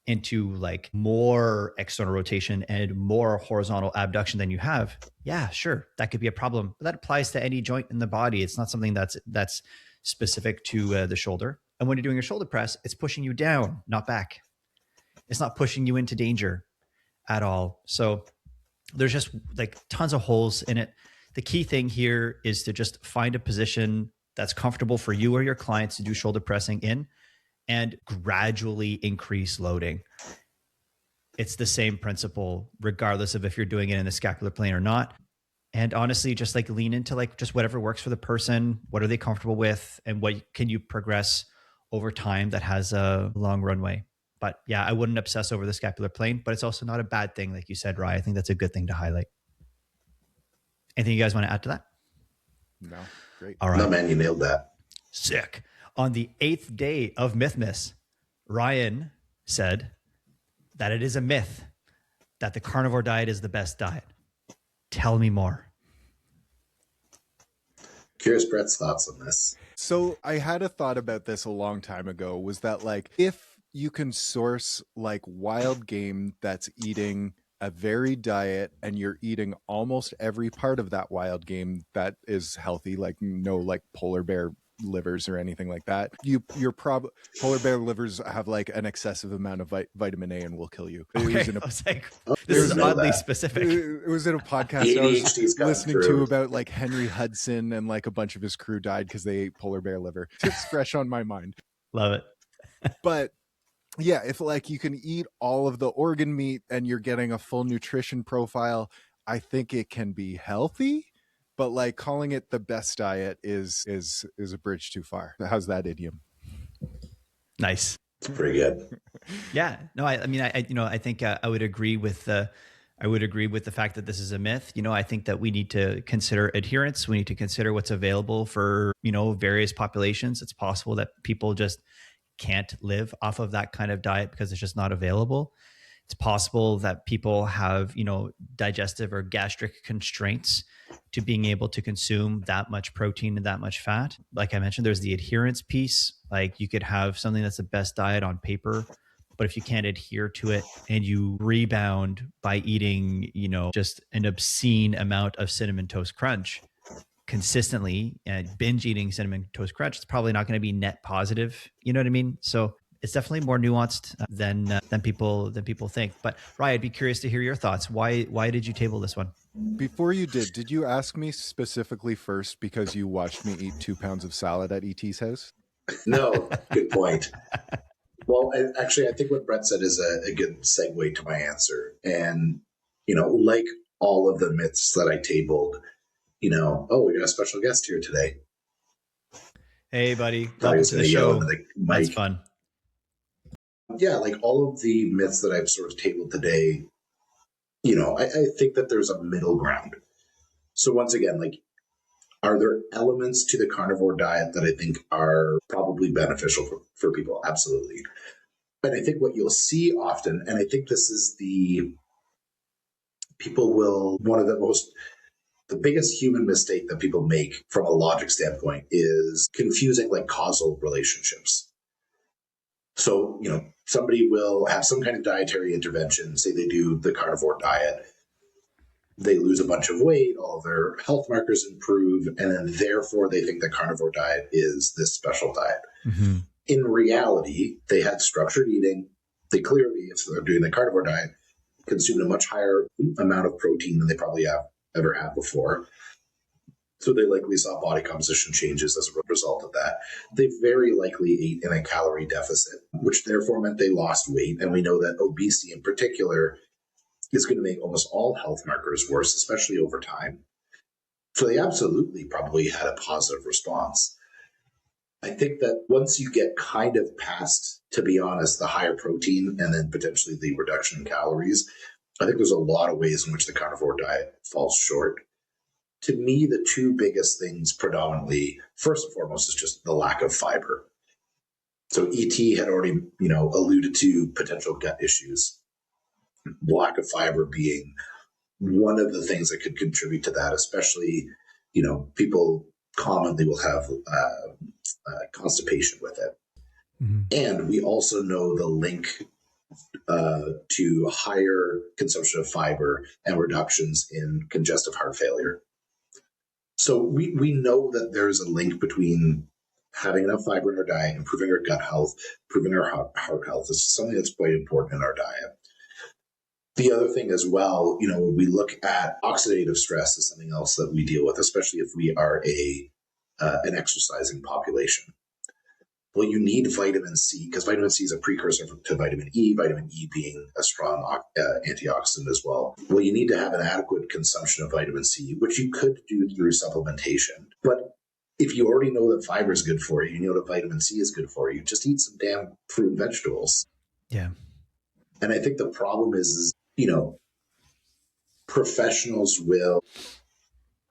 into like more external rotation and more horizontal abduction than you have, yeah, sure, that could be a problem. But that applies to any joint in the body. It's not something that's specific to the shoulder. And when you're doing a shoulder press, it's pushing you down, not back. It's not pushing you into danger at all. So there's just like tons of holes in it. The key thing here is to just find a position that's comfortable for you or your clients to do shoulder pressing in, and gradually increase loading. It's the same principle, regardless of if you're doing it in the scapular plane or not. And honestly, just like lean into like just whatever works for the person. What are they comfortable with? And what can you progress over time that has a long runway? But yeah, I wouldn't obsess over the scapular plane, but it's also not a bad thing. Like you said, Rye, I think that's a good thing to highlight. Anything you guys want to add to that? No, great. All right. No, man, you nailed that. Sick. On the 8th day of Mythmas, Ryan said that it is a myth that the carnivore diet is the best diet. Tell me more. Curious Brett's thoughts on this. So I had a thought about this a long time ago, was that like, if you can source like wild game that's eating a varied diet and you're eating almost every part of that wild game that is healthy, like no like polar bear livers or anything like that, polar bear livers have like an excessive amount of vitamin A and will kill you. Okay, I was like, this Didn't is know oddly that. specific. It was in a podcast I ADHD's was coming listening through. to about like Henry Hudson, and like a bunch of his crew died because they ate polar bear liver. It's fresh on my mind. Love it. But yeah, if like you can eat all of the organ meat and you're getting a full nutrition profile, I think it can be healthy. But like calling it the best diet is a bridge too far. How's that idiom? Nice. It's pretty good. Yeah. No, I mean, I think I would agree with the fact that this is a myth. I think that we need to consider adherence. We need to consider what's available for, various populations. It's possible that people just can't live off of that kind of diet because it's just not available. It's possible that people have, digestive or gastric constraints to being able to consume that much protein and that much fat. Like I mentioned, there's the adherence piece. Like you could have something that's the best diet on paper, but if you can't adhere to it and you rebound by eating, just an obscene amount of Cinnamon Toast Crunch consistently and binge eating Cinnamon Toast Crunch, it's probably not going to be net positive. You know what I mean? So it's definitely more nuanced than people think. But Ryan, I'd be curious to hear your thoughts. Why did you table this one? Before you did you ask me specifically first because you watched me eat 2 pounds of salad at ET's house? No, good point. Well, actually, I think what Brett said is a good segue to my answer. And, like all of the myths that I tabled, we got a special guest here today. Hey, buddy. Thought he Welcome was to the gonna yell show. into the mic. That's fun. Yeah, like all of the myths that I've sort of tabled today, I think that there's a middle ground. So once again, like, are there elements to the carnivore diet that I think are probably beneficial for people? Absolutely. But I think what you'll see often, and I think this is one of the biggest human mistake that people make from a logic standpoint is confusing like causal relationships. So, somebody will have some kind of dietary intervention, say they do the carnivore diet, they lose a bunch of weight, all of their health markers improve, and then therefore they think the carnivore diet is this special diet. Mm-hmm. In reality, they had structured eating. They clearly, if they're doing the carnivore diet, consumed a much higher amount of protein than they probably have ever had before. So they likely saw body composition changes as a result of that. They very likely ate in a calorie deficit, which therefore meant they lost weight. And we know that obesity in particular is going to make almost all health markers worse, especially over time. So they absolutely probably had a positive response. I think that once you get kind of past, to be honest, the higher protein and then potentially the reduction in calories, I think there's a lot of ways in which the carnivore diet falls short. To me, the two biggest things predominantly, first and foremost, is just the lack of fiber. So ET had already, alluded to potential gut issues. The lack of fiber being one of the things that could contribute to that, especially, people commonly will have constipation with it. Mm-hmm. And we also know the link to higher consumption of fiber and reductions in congestive heart failure. So we know that there's a link between having enough fiber in our diet, improving our gut health, improving our heart health. This is something that's quite important in our diet. The other thing as well, when we look at oxidative stress is something else that we deal with, especially if we are an exercising population. Well, you need vitamin C because vitamin C is a precursor to vitamin E being a strong antioxidant as well. Well, you need to have an adequate consumption of vitamin C, which you could do through supplementation. But if you already know that fiber is good for you, you know that vitamin C is good for you, just eat some damn fruit and vegetables. Yeah. And I think the problem is professionals will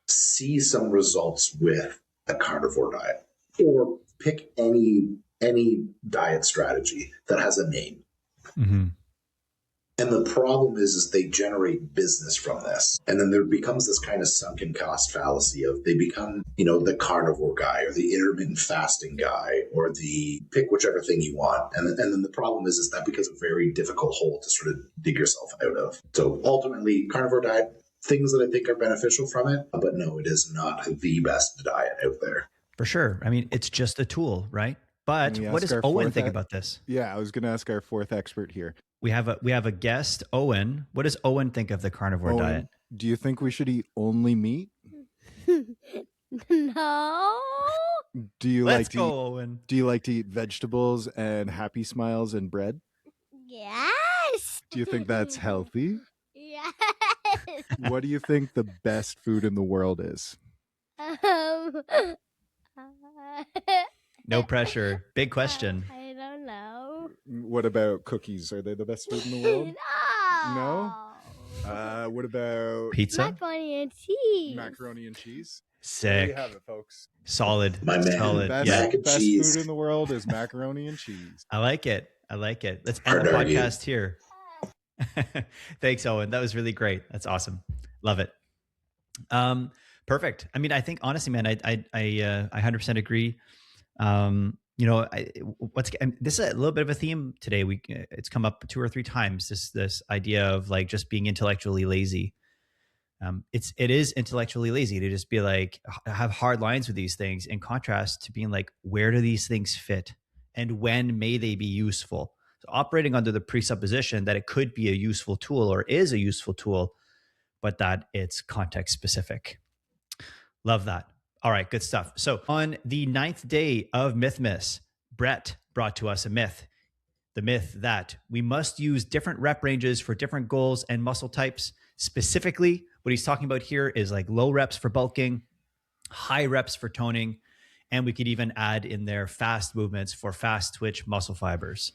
see some results with a carnivore diet or pick any any diet strategy that has a name. Mm-hmm. And the problem is they generate business from this. And then there becomes this kind of sunken cost fallacy of they become, the carnivore guy or the intermittent fasting guy or the pick whichever thing you want. And then the problem is that becomes a very difficult hole to sort of dig yourself out of. So ultimately, carnivore diet, things that I think are beneficial from it, but no, it is not the best diet out there. For sure. I mean, it's just a tool, right? But what does Owen think about this? Yeah, I was going to ask our fourth expert here. We have a guest, Owen. What does Owen think of the carnivore diet? Do you think we should eat only meat? No. Do you Let's go, Owen. Do you like to eat vegetables and Happy Smiles and bread? Yes. Do you think that's healthy? Yes. What do you think the best food in the world is? No pressure. Big question. I don't know. What about cookies? Are they the best food in the world? No. What about Pizza? Macaroni and cheese. macaroni and cheese? There Sick. you have it, folks. Solid. My man. Solid. Best, Yeah. Mac and best cheese. food in the world is macaroni and cheese. I like it. Let's end Hard the to argue. podcast here. Thanks, Owen. That was really great. That's awesome. Love it. Perfect. I mean, I think honestly, man, I 100% agree. This is a little bit of a theme today. It's come up 2 or 3 times. This idea of like just being intellectually lazy. It is intellectually lazy to just be like have hard lines with these things, in contrast to being like, where do these things fit, and when may they be useful? So operating under the presupposition that it could be a useful tool or is a useful tool, but that it's context specific. Love that. All right, good stuff. So on the 9th day of Mythmas, Brett brought to us a myth. The myth that we must use different rep ranges for different goals and muscle types. Specifically, what he's talking about here is like low reps for bulking, high reps for toning, and we could even add in there fast movements for fast twitch muscle fibers.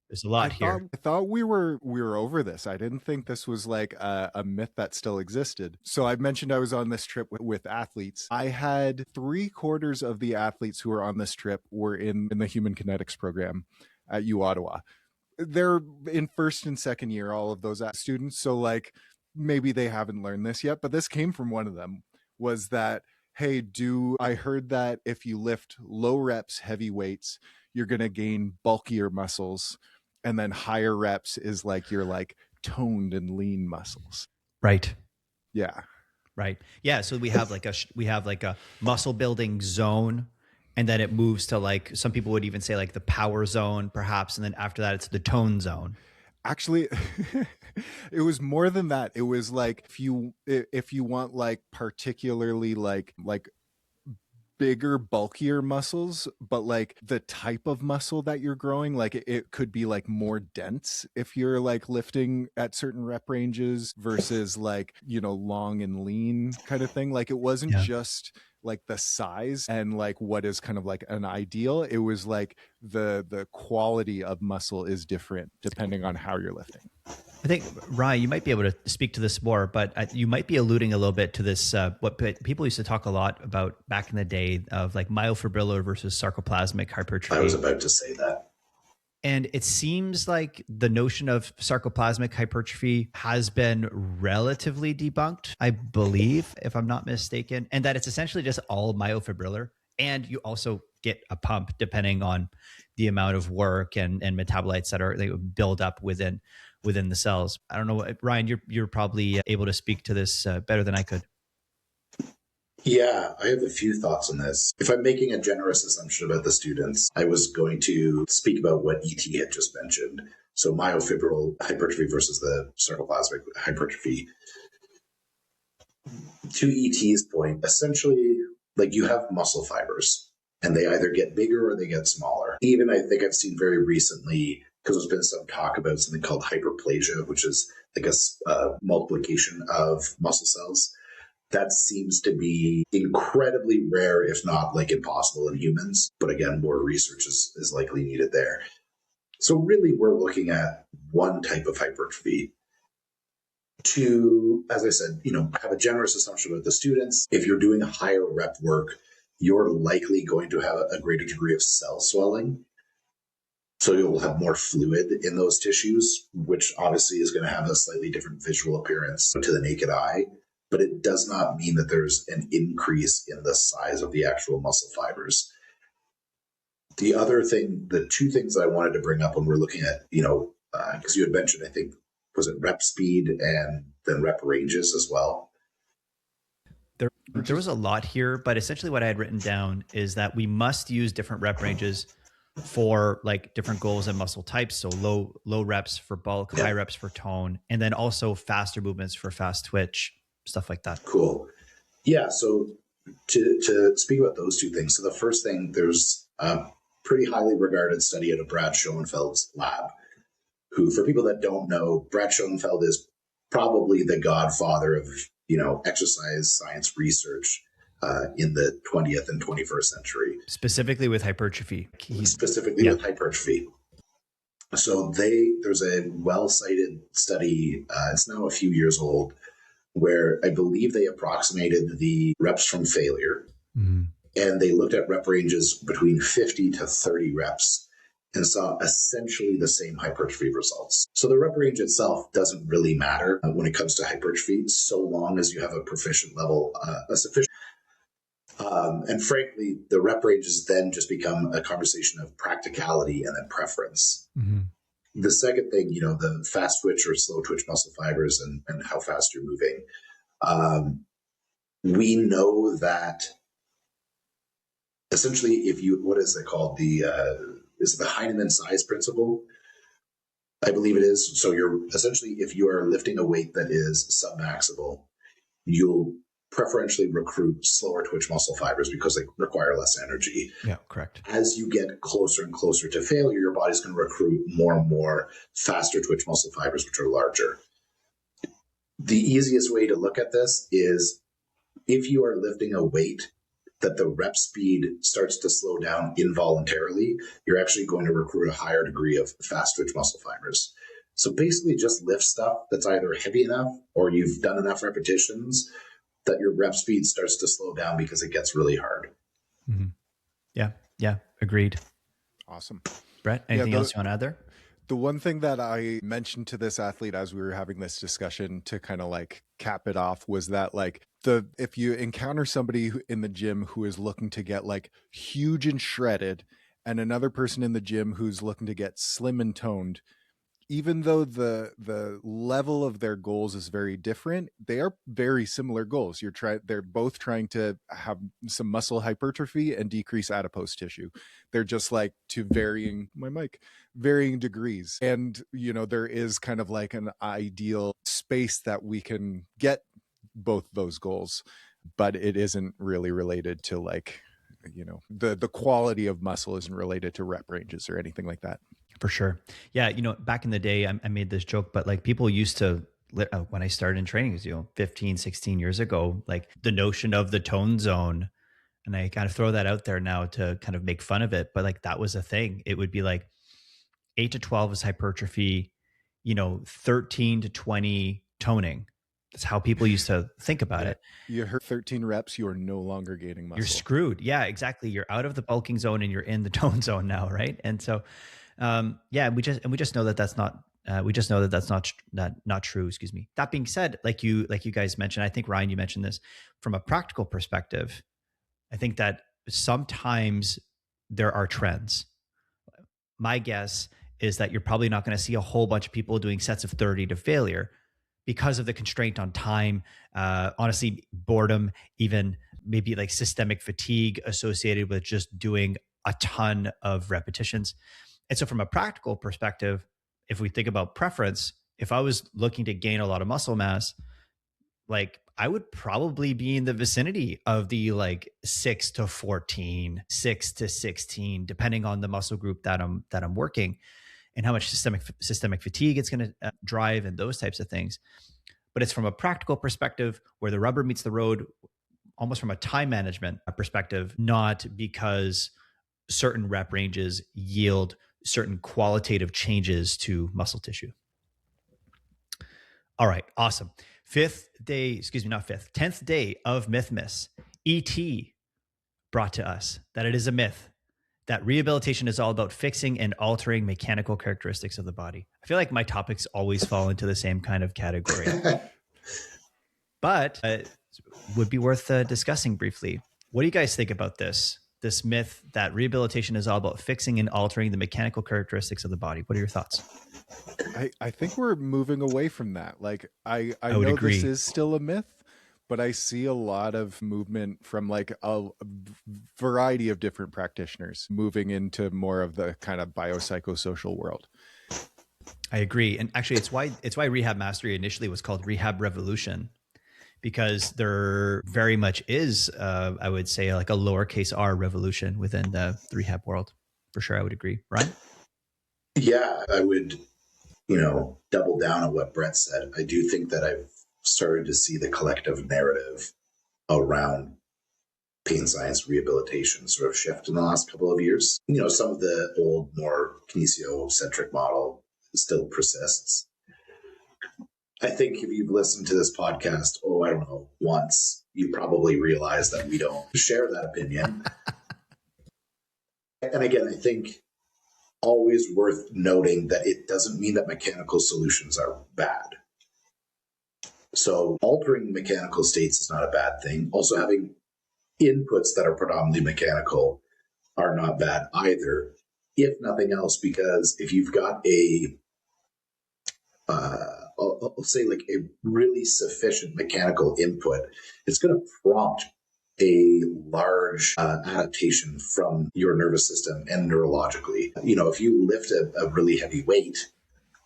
There's a lot here. I thought we were over this. I didn't think this was like a myth that still existed. So I mentioned I was on this trip with athletes. I had 3/4 of the athletes who were on this trip were in the human kinetics program at U Ottawa. They're in first and second year, all of those students. So like maybe they haven't learned this yet, but this came from one of them, was that, hey, I heard that if you lift low reps, heavy weights, you're going to gain bulkier muscles, and then higher reps is like you're like toned and lean muscles. Right. Yeah. Right. Yeah. So we have like a muscle building zone, and then it moves to like, some people would even say like the power zone perhaps. And then after that, it's the tone zone. Actually, it was more than that. It was like, if you want like particularly like bigger, bulkier muscles, but like the type of muscle that you're growing, like it could be like more dense if you're like lifting at certain rep ranges versus like, long and lean kind of thing. Like it wasn't just like the size and like what is kind of like an ideal. It was like the quality of muscle is different depending on how you're lifting. I think, Ryan, you might be able to speak to this more, but you might be alluding a little bit to this, what people used to talk a lot about back in the day of like myofibrillar versus sarcoplasmic hypertrophy. I was about to say that. And it seems like the notion of sarcoplasmic hypertrophy has been relatively debunked, I believe, if I'm not mistaken, and that it's essentially just all myofibrillar. And you also get a pump depending on the amount of work and metabolites that they build up within the cells. I don't know, Ryan, you're probably able to speak to this better than I could. Yeah, I have a few thoughts on this. If I'm making a generous assumption about the students, I was going to speak about what ET had just mentioned. So myofibrillar hypertrophy versus the sarcoplasmic hypertrophy. To ET's point, essentially, like you have muscle fibers, and they either get bigger or they get smaller. Even I think I've seen very recently, because there's been some talk about something called hyperplasia, which is like a multiplication of muscle cells. That seems to be incredibly rare, if not like impossible in humans. But again, more research is likely needed there. So really, we're looking at one type of hypertrophy. To, as I said, have a generous assumption about the students. If you're doing higher rep work, you're likely going to have a greater degree of cell swelling. So you'll have more fluid in those tissues, which obviously is going to have a slightly different visual appearance to the naked eye. But it does not mean that there's an increase in the size of the actual muscle fibers. The other thing, the two things I wanted to bring up when we're looking at, because you had mentioned, I think, was it rep speed and then rep ranges as well? There was a lot here, but essentially what I had written down is that we must use different rep ranges for like different goals and muscle types. So low reps for bulk, high reps for tone, and then also faster movements for fast twitch, stuff like that. Cool. Yeah. So to speak about those two things. So the first thing, there's a pretty highly regarded study out of Brad Schoenfeld's lab, who, for people that don't know, Brad Schoenfeld is probably the godfather of, exercise science research in the 20th and 21st century. Specifically with hypertrophy. With hypertrophy. So there's a well-cited study, it's now a few years old, where I believe they approximated the reps from failure, and they looked at rep ranges between 50 to 30 reps and saw essentially the same hypertrophy results. So the rep range itself doesn't really matter when it comes to hypertrophy, so long as you have a proficient level, and frankly, the rep ranges then just become a conversation of practicality and then preference. The second thing, the fast twitch or slow twitch muscle fibers and how fast you're moving. We know that essentially what is it called? Is it the Heinemann size principle? I believe it is. So if you are lifting a weight that is submaximal, you'll preferentially recruit slower twitch muscle fibers because they require less energy. Yeah, correct. As you get closer and closer to failure, your body's going to recruit more and more faster twitch muscle fibers, which are larger. The easiest way to look at this is if you are lifting a weight that the rep speed starts to slow down involuntarily, you're actually going to recruit a higher degree of fast twitch muscle fibers. So basically just lift stuff that's either heavy enough or you've done enough repetitions that your rep speed starts to slow down because it gets really hard. Yeah, agreed. Awesome. Brett, anything else you want to add there? The one thing that I mentioned to this athlete as we were having this discussion to kind of like cap it off was that if you encounter somebody in the gym who is looking to get like huge and shredded and another person in the gym who's looking to get slim and toned, even though the level of their goals is very different, they are very similar goals. They're both trying to have some muscle hypertrophy and decrease adipose tissue. They're just like to varying degrees. And, there is kind of like an ideal space that we can get both those goals, but it isn't really related to like, the quality of muscle isn't related to rep ranges or anything like that. For sure. Yeah. Back in the day, I made this joke, but like people used to, when I started in training, 15, 16 years ago, like the notion of the tone zone. And I kind of throw that out there now to kind of make fun of it. But like that was a thing. It would be like 8 to 12 is hypertrophy, 13 to 20 toning. That's how people used to think about it. You hurt 13 reps, you are no longer gaining muscle. You're screwed. Yeah, exactly. You're out of the bulking zone and you're in the tone zone now, right? And so we just know that that's not. We just know that that's not true. Excuse me. That being said, like you guys mentioned, I think Ryan, you mentioned this from a practical perspective. I think that sometimes there are trends. My guess is that you're probably not going to see a whole bunch of people doing sets of 30 to failure because of the constraint on time. Honestly, boredom, even maybe like systemic fatigue associated with just doing a ton of repetitions. And so from a practical perspective, if we think about preference, if I was looking to gain a lot of muscle mass, like I would probably be in the vicinity of the like 6 to 14, 6 to 16, depending on the muscle group that I'm working and how much systemic fatigue it's going to drive and those types of things. But it's from a practical perspective where the rubber meets the road, almost from a time management perspective, not because certain rep ranges yield certain qualitative changes to muscle tissue. All right, awesome. 10th day of Mythmas. ET brought to us that it is a myth that rehabilitation is all about fixing and altering mechanical characteristics of the body. I feel like my topics always fall into the same kind of category, but would be worth discussing briefly. What do you guys think about this myth that rehabilitation is all about fixing and altering the mechanical characteristics of the body? What are your thoughts? I think we're moving away from that. Like I would know agree. this is still a myth, but I see a lot of movement from like a variety of different practitioners moving into more of the kind of biopsychosocial world. I agree. And actually it's why Rehab Mastery initially was called Rehab Revolution, because there very much is, I would say, like a lowercase r revolution within the rehab world. For sure, I would agree. Ryan? Yeah, I would, double down on what Brett said. I do think that I've started to see the collective narrative around pain science rehabilitation sort of shift in the last couple of years. Some of the old, more kinesio-centric model still persists. I think if you've listened to this podcast, I don't know, once, you probably realize that we don't share that opinion. And again, I think always worth noting that it doesn't mean that mechanical solutions are bad. So altering mechanical states is not a bad thing. Also having inputs that are predominantly mechanical are not bad either, if nothing else, because if you've got I'll say like a really sufficient mechanical input, it's going to prompt a large adaptation from your nervous system and neurologically. If you lift a really heavy weight,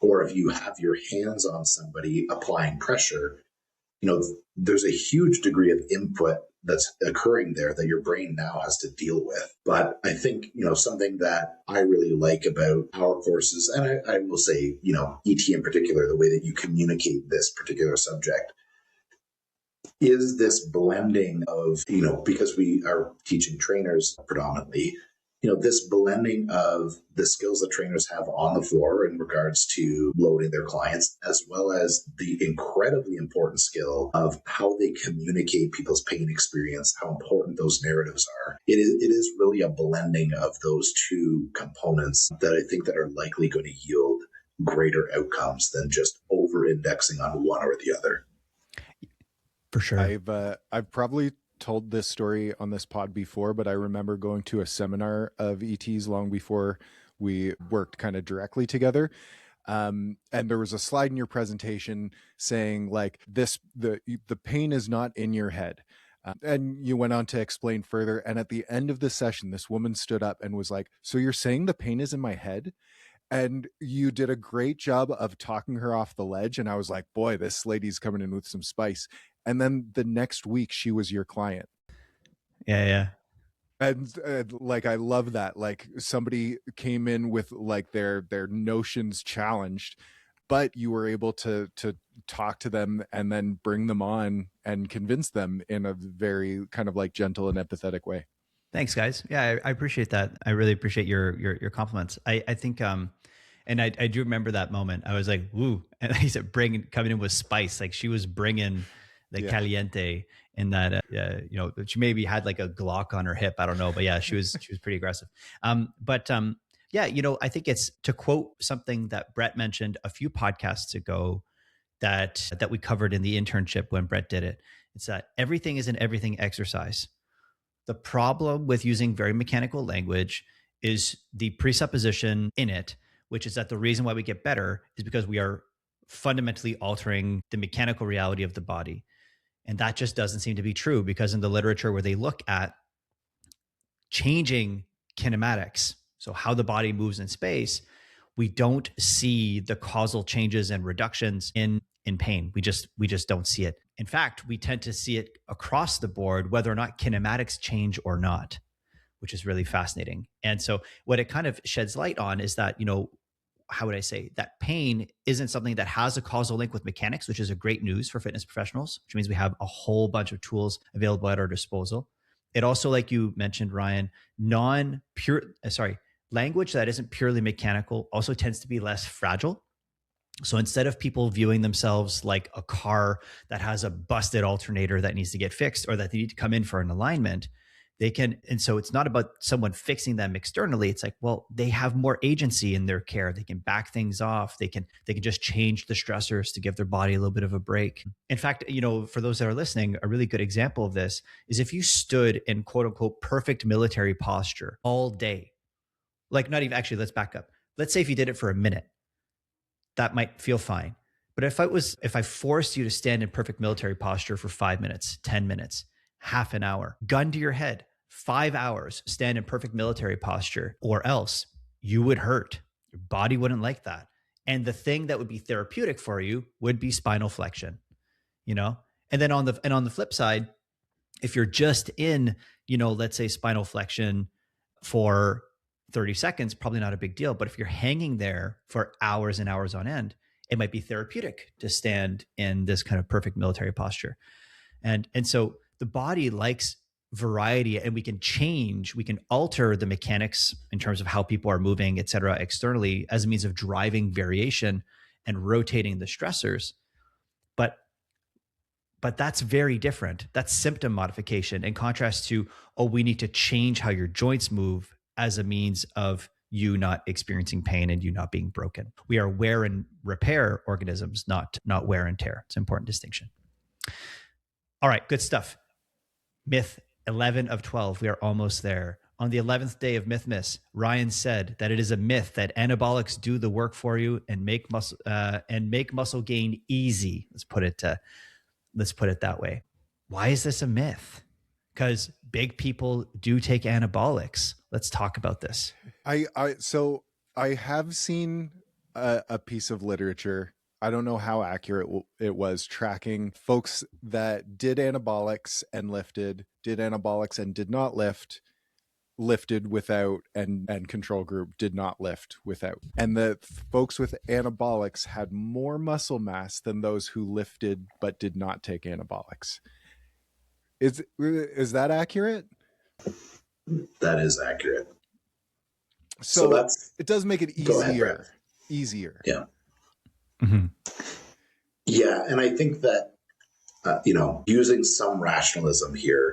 or if you have your hands on somebody applying pressure, there's a huge degree of input that's occurring there that your brain now has to deal with. But I think, something that I really like about our courses, and I will say, ET in particular, the way that you communicate this particular subject, is this blending of, because we are teaching trainers predominantly, this blending of the skills that trainers have on the floor in regards to loading their clients, as well as the incredibly important skill of how they communicate people's pain experience, how important those narratives are. It is really a blending of those two components that I think that are likely going to yield greater outcomes than just over-indexing on one or the other. For sure. I've probably told this story on this pod before, but I remember going to a seminar of ETs long before we worked kind of directly together. And there was a slide in your presentation saying like the pain is not in your head. And you went on to explain further. And at the end of the session, this woman stood up and was like, "So you're saying the pain is in my head?" And you did a great job of talking her off the ledge. And I was like, boy, this lady's coming in with some spice. And then the next week she was your client. Yeah. And like, I love that. Like somebody came in with like their notions challenged, but you were able to talk to them and then bring them on and convince them in a very kind of like gentle and empathetic way. Thanks, guys. Yeah, I appreciate that. I really appreciate your compliments. I think, and I do remember that moment. I was like, woo. And he said, coming in with spice. Like she was bringing the caliente in that, she maybe had like a Glock on her hip. I don't know, but yeah, she was pretty aggressive. I think it's, to quote something that Brett mentioned a few podcasts ago that we covered in the internship when Brett did it. It's that everything is an everything exercise. The problem with using very mechanical language is the presupposition in it, which is that the reason why we get better is because we are fundamentally altering the mechanical reality of the body. And that just doesn't seem to be true, because in the literature where they look at changing kinematics, so how the body moves in space, we don't see the causal changes and reductions in pain. We just don't see it. In fact, we tend to see it across the board, whether or not kinematics change or not, which is really fascinating. And so what it kind of sheds light on is that, how would I say, that pain isn't something that has a causal link with mechanics, which is a great news for fitness professionals, which means we have a whole bunch of tools available at our disposal. It also, like you mentioned, Ryan, language that isn't purely mechanical also tends to be less fragile. So instead of people viewing themselves like a car that has a busted alternator that needs to get fixed or that they need to come in for an alignment, They can, and so it's not about someone fixing them externally. It's like, well, they have more agency in their care. They can back things off. They can just change the stressors to give their body a little bit of a break. In fact, for those that are listening, a really good example of this is if you stood in quote unquote perfect military posture all day, like not even, actually, let's back up. Let's say if you did it for a minute, that might feel fine. But if I forced you to stand in perfect military posture for 5 minutes, 10 minutes, half an hour, gun to your head, 5 hours, stand in perfect military posture, or else you would hurt. Your body wouldn't like that. And the thing that would be therapeutic for you would be spinal flexion, And then on the flip side, if you're just in, let's say spinal flexion for 30 seconds, probably not a big deal. But if you're hanging there for hours and hours on end, it might be therapeutic to stand in this kind of perfect military posture. And so the body likes variety, and we can alter the mechanics in terms of how people are moving, et cetera, externally as a means of driving variation and rotating the stressors. But that's very different. That's symptom modification in contrast to, we need to change how your joints move as a means of you not experiencing pain and you not being broken. We are wear and repair organisms, not wear and tear. It's an important distinction. All right, good stuff. Myth 11 of 12. We are almost there. On the 11th day of Mythmas, Ryan said that it is a myth that anabolics do the work for you and make muscle gain easy. Let's put it that way. Why is this a myth? Because big people do take anabolics. Let's talk about this. So I have seen a piece of literature. I don't know how accurate it was, tracking folks that did anabolics and lifted, did anabolics and did not lift, lifted without, and control group did not lift without. And the folks with anabolics had more muscle mass than those who lifted but did not take anabolics. Is that accurate? That is accurate. So it does make it easier. Yeah. Mm-hmm. Yeah. And I think that, using some rationalism here,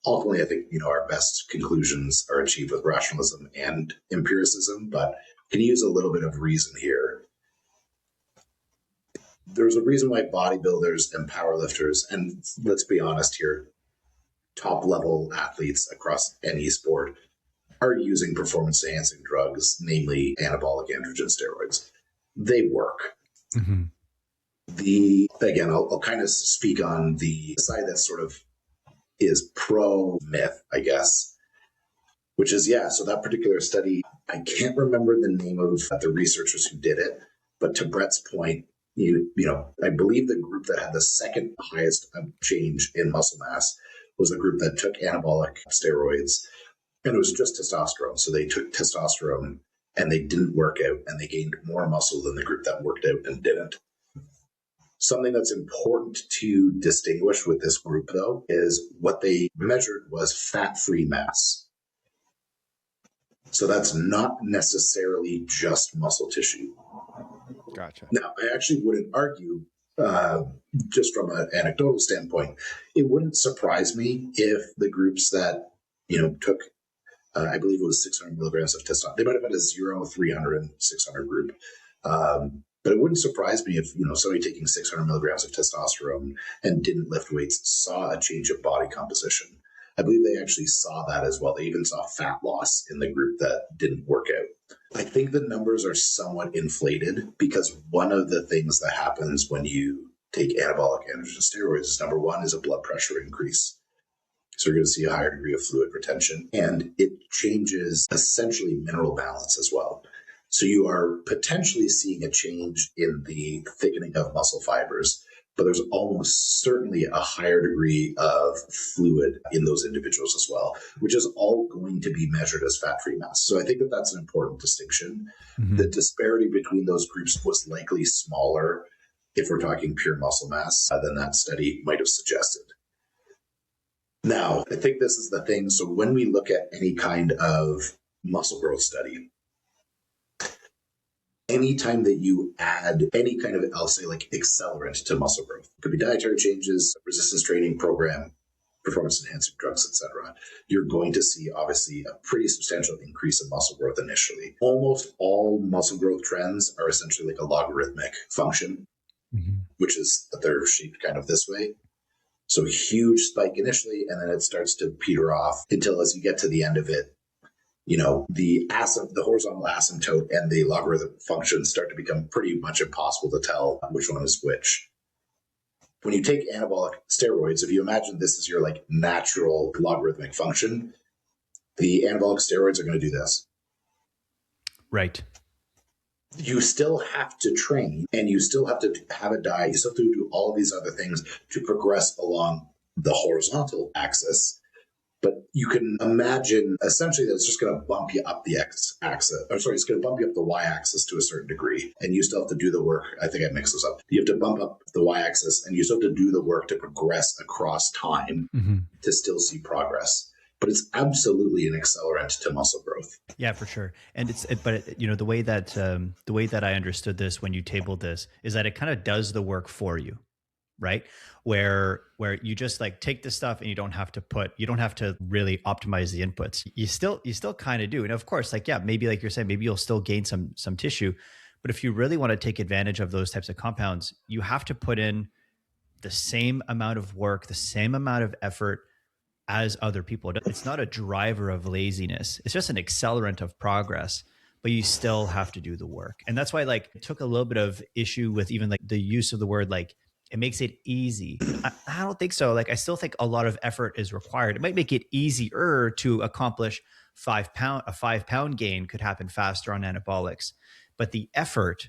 ultimately, I think, our best conclusions are achieved with rationalism and empiricism, but can use a little bit of reason here. There's a reason why bodybuilders and powerlifters, and let's be honest here, top level athletes across any sport are using performance enhancing drugs, namely anabolic androgen steroids. They work. Mm-hmm. Again, I'll kind of speak on the side that sort of is pro myth, I guess, which is, so that particular study, I can't remember the name of the researchers who did it, but to Brett's point, I believe the group that had the second highest change in muscle mass was the group that took anabolic steroids, and it was just testosterone. So they took testosterone and they didn't work out, and they gained more muscle than the group that worked out and didn't. Something that's important to distinguish with this group, though, is what they measured was fat-free mass. So that's not necessarily just muscle tissue. Gotcha. Now, I actually wouldn't argue, just from an anecdotal standpoint, it wouldn't surprise me if the groups that, took, I believe it was 600 milligrams of testosterone, they might have had a 0, 300, and 600 group. But it wouldn't surprise me if, somebody taking 600 milligrams of testosterone and didn't lift weights saw a change of body composition. I believe they actually saw that as well. They even saw fat loss in the group that didn't work out. I think the numbers are somewhat inflated because one of the things that happens when you take anabolic androgen steroids is, number one, is a blood pressure increase. So you're going to see a higher degree of fluid retention, and it changes essentially mineral balance as well. So you are potentially seeing a change in the thickening of muscle fibers, but there's almost certainly a higher degree of fluid in those individuals as well, which is all going to be measured as fat-free mass. So I think that that's an important distinction. Mm-hmm. The disparity between those groups was likely smaller if we're talking pure muscle mass than that study might have suggested. Now, I think this is the thing. So when we look at any kind of muscle growth study, anytime that you add any kind of, I'll say, like accelerant to muscle growth, it could be dietary changes, resistance training program, performance enhancing drugs, etc., you're going to see obviously a pretty substantial increase in muscle growth initially. Almost all muscle growth trends are essentially like a logarithmic function, which is that they're shaped kind of this way. So huge spike initially, and then it starts to peter off until as you get to the end of it, the horizontal asymptote and the logarithmic functions start to become pretty much impossible to tell which one is which. When you take anabolic steroids, if you imagine this is your like natural logarithmic function, the anabolic steroids are going to do this. Right. You still have to train, and you still have to have a diet. You still have to do all of these other things to progress along the horizontal axis. But you can imagine essentially that it's just going to bump you up the x-axis. It's going to bump you up the y-axis to a certain degree. And you still have to do the work. I think I mixed this up. You have to bump up the y-axis, and you still have to do the work to progress across time to still see progress. But it's absolutely an accelerant to muscle growth. Yeah, for sure. And the way that I understood this when you tabled this is that it kind of does the work for you, right? Where you just like take the stuff and you don't have to really optimize the inputs. You still kind of do. And of course, like, yeah, maybe like you're saying, maybe you'll still gain some tissue. But if you really want to take advantage of those types of compounds, you have to put in the same amount of work, the same amount of effort as other people. It's not a driver of laziness. It's just an accelerant of progress, but you still have to do the work. And that's why like it took a little bit of issue with even like the use of the word, like it makes it easy. I don't think so. Like I still think a lot of effort is required. It might make it easier to accomplish a 5-pound gain could happen faster on anabolics, but the effort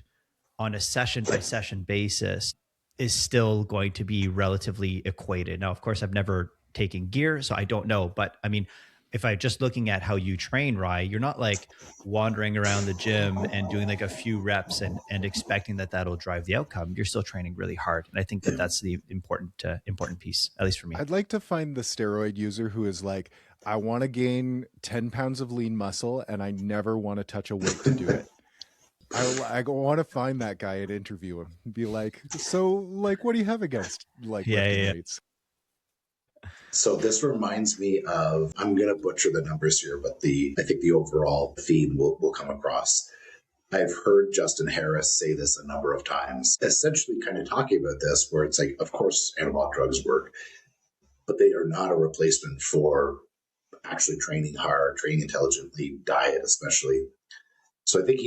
on a session by session basis is still going to be relatively equated. Now, of course, I've never taken gear, so I don't know. But I mean, if I just looking at how you train, Rye, you're not like wandering around the gym and doing like a few reps and expecting that that'll drive the outcome. You're still training really hard. And I think that that's the important piece, at least for me. I'd like to find the steroid user who is like, I want to gain 10 pounds of lean muscle and I never want to touch a weight to do it. I want to find that guy and interview him and be like, so like, what do you have against like lifting weights? So this reminds me of, I'm going to butcher the numbers here, but I think the overall theme will come across. I've heard Justin Harris say this a number of times, essentially kind of talking about this, where it's like, of course, anabolic drugs work, but they are not a replacement for actually training hard, training intelligently, diet especially. So I think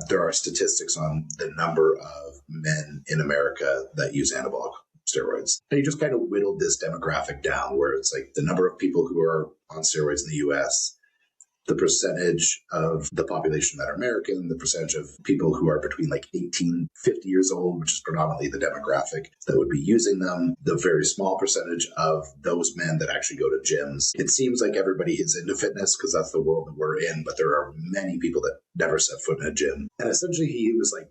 there are statistics on the number of men in America that use anabolic steroids. And he just kind of whittled this demographic down where it's like the number of people who are on steroids in the US, the percentage of the population that are American, the percentage of people who are between like 18, 50 years old, which is predominantly the demographic that would be using them, the very small percentage of those men that actually go to gyms. It seems like everybody is into fitness because that's the world that we're in, but there are many people that never set foot in a gym. And essentially he was like,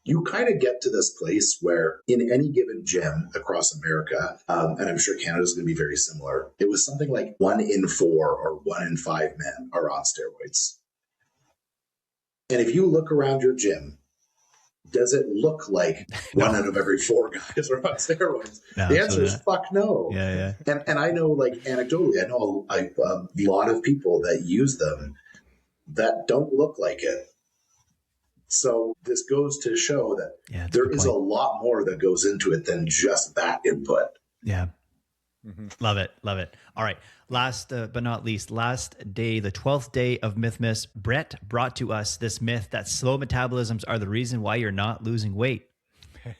you kind of get to this place where in any given gym across America, and I'm sure Canada's going to be very similar, it was something like 1 in 4 or 1 in 5 men are on steroids. And if you look around your gym, does it look like one out of every 4 guys are on steroids? No, the answer is fuck no. Yeah. And I know, like anecdotally, I know a lot of people that use them that don't look like it. So this goes to show that there is a lot more that goes into it than just that input. Yeah. Mm-hmm. Love it. All right. Last but not least, last day, the 12th day of Mythmas, Brett brought to us this myth that slow metabolisms are the reason why you're not losing weight.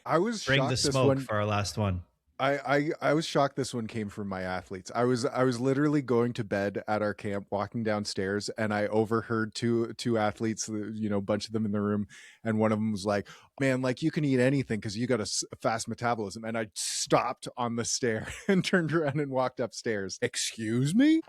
I was Bring the smoke for our last one. I was shocked this one came from my athletes. I was literally going to bed at our camp, walking downstairs, and I overheard two athletes, a bunch of them in the room, and one of them was like, man, like you can eat anything because you got a fast metabolism. And I stopped on the stair and turned around and walked upstairs. Excuse me?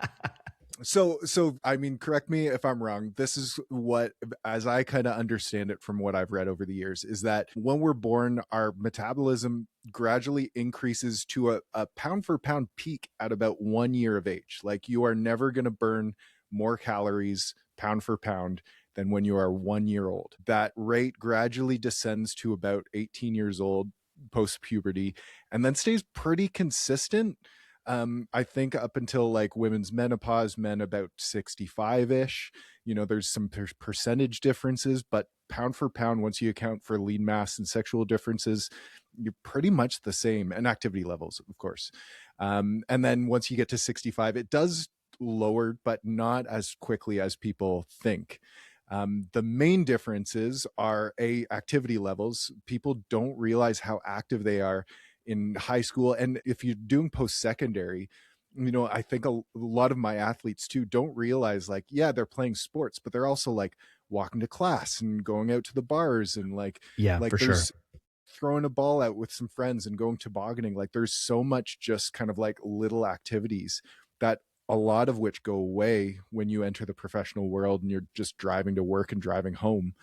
So I mean, correct me if I'm wrong. This is what, as I kind of understand it from what I've read over the years, is that when we're born, our metabolism gradually increases to a pound for pound peak at about 1 year of age. Like you are never going to burn more calories pound for pound than when you are 1 year old. That rate gradually descends to about 18 years old post puberty and then stays pretty consistent I think up until like women's menopause, men about 65-ish, there's some percentage differences, but pound for pound, once you account for lean mass and sexual differences, you're pretty much the same, and activity levels, of course. And then once you get to 65, it does lower, but not as quickly as people think. The main differences are activity levels. People don't realize how active they are in high school. And if you're doing post-secondary, I think a lot of my athletes too don't realize, like, yeah, they're playing sports, but they're also like walking to class and going out to the bars and like For there's sure. throwing a ball out with some friends and going tobogganing. Like there's so much just kind of like little activities that a lot of which go away when you enter the professional world and you're just driving to work and driving home.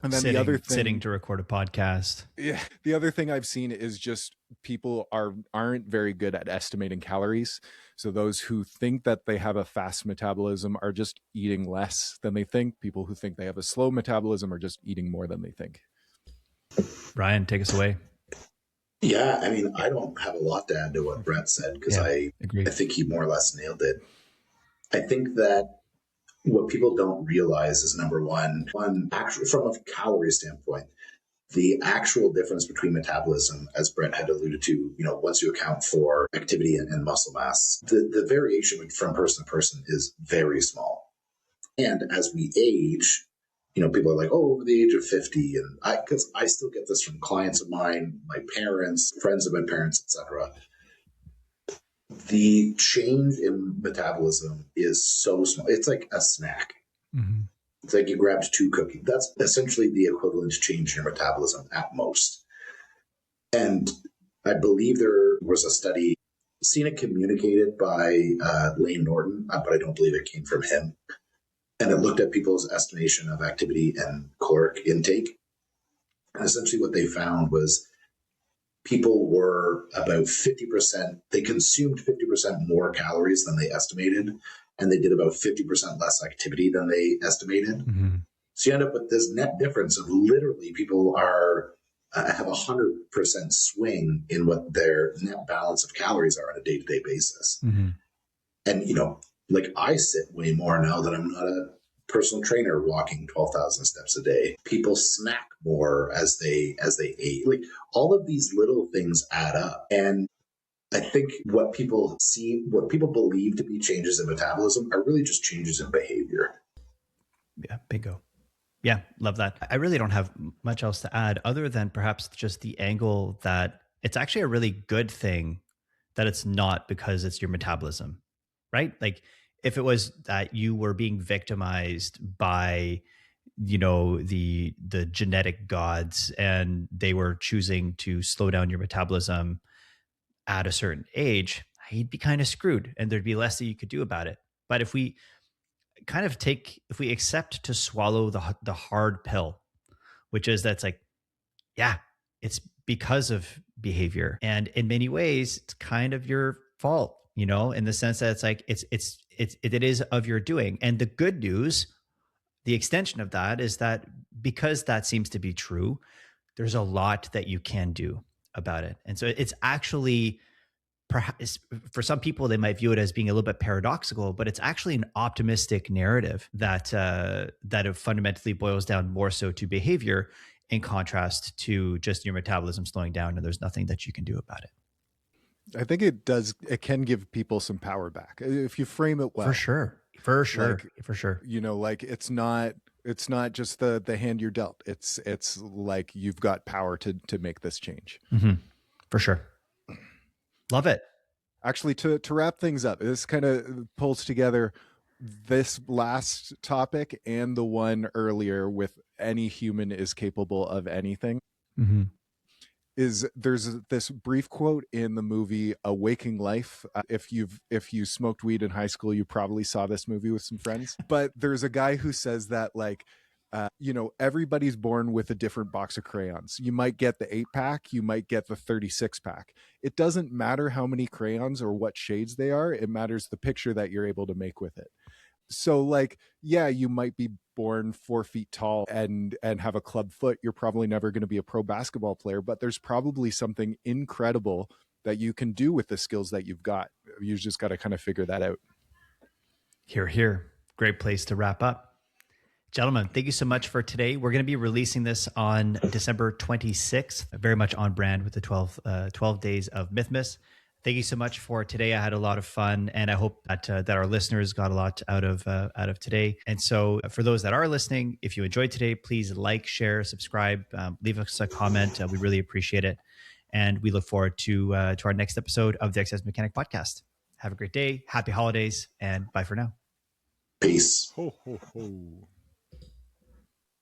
And then sitting to record a podcast. Yeah, the other thing I've seen is just people aren't very good at estimating calories. So those who think that they have a fast metabolism are just eating less than they think. People who think they have a slow metabolism are just eating more than they think. Ryan, take us away. Yeah, I mean, I don't have a lot to add to what Brett said because I agree. I think he more or less nailed it. I think that what people don't realize is number one, actually from a calorie standpoint, the actual difference between metabolism, as Brett had alluded to, once you account for activity and muscle mass, the variation from person to person is very small. And as we age, people are like, oh, over the age of 50. And because I still get this from clients of mine, my parents, friends of my parents, etc. The change in metabolism is so small. It's like a snack. Mm-hmm. It's like you grabbed 2 cookies. That's essentially the equivalent change in your metabolism at most. And I believe there was a study, seen it communicated by Lane Norton, but I don't believe it came from him. And it looked at people's estimation of activity and caloric intake. And essentially what they found was people were about 50%, they consumed 50% more calories than they estimated, and they did about 50% less activity than they estimated. Mm-hmm. So you end up with this net difference of literally people have 100% swing in what their net balance of calories are on a day-to-day basis. Mm-hmm. And, like I sit way more now that I'm not a personal trainer walking 12,000 steps a day. People snack more as they age. Like all of these little things add up. And I think what people believe to be changes in metabolism are really just changes in behavior. Yeah, bingo. Yeah, love that. I really don't have much else to add other than perhaps just the angle that it's actually a really good thing that it's not because it's your metabolism, right? Like if it was that you were being victimized by the genetic gods and they were choosing to slow down your metabolism at a certain age, you'd be kind of screwed and there'd be less that you could do about it. But if we accept to swallow the hard pill, which is that's like, yeah, it's because of behavior, and in many ways it's kind of your fault, in the sense that it's like it is of your doing. And the good news, the extension of that, is that because that seems to be true, there's a lot that you can do about it. And so it's actually, perhaps for some people they might view it as being a little bit paradoxical, but it's actually an optimistic narrative that it fundamentally boils down more so to behavior in contrast to just your metabolism slowing down and there's nothing that you can do about it. I think it can give people some power back if you frame it well. For sure. Like it's not just the hand you're dealt. It's like you've got power to make this change. Mm-hmm. For sure. Love it. Actually, to wrap things up, this kind of pulls together this last topic and the one earlier with any human is capable of anything. Mm-hmm. There's this brief quote in the movie A Waking Life. If you smoked weed in high school, you probably saw this movie with some friends. But there's a guy who says that like, everybody's born with a different box of crayons. You might get the 8-pack, you might get the 36-pack. It doesn't matter how many crayons or what shades they are. It matters the picture that you're able to make with it. So like, yeah, you might be born 4 feet tall and have a club foot. You're probably never going to be a pro basketball player, but there's probably something incredible that you can do with the skills that you've got. You just got to kind of figure that out. Hear, hear. Great place to wrap up. Gentlemen, thank you so much for today. We're going to be releasing this on December 26th, very much on brand with the 12 Days of Mythmas. Thank you so much for today. I had a lot of fun, and I hope that our listeners got a lot out of today. And so for those that are listening, if you enjoyed today, please like, share, subscribe, leave us a comment. We really appreciate it. And we look forward to our next episode of the Exercise Mechanic Podcast. Have a great day. Happy holidays, and bye for now. Peace. Ho, ho, ho.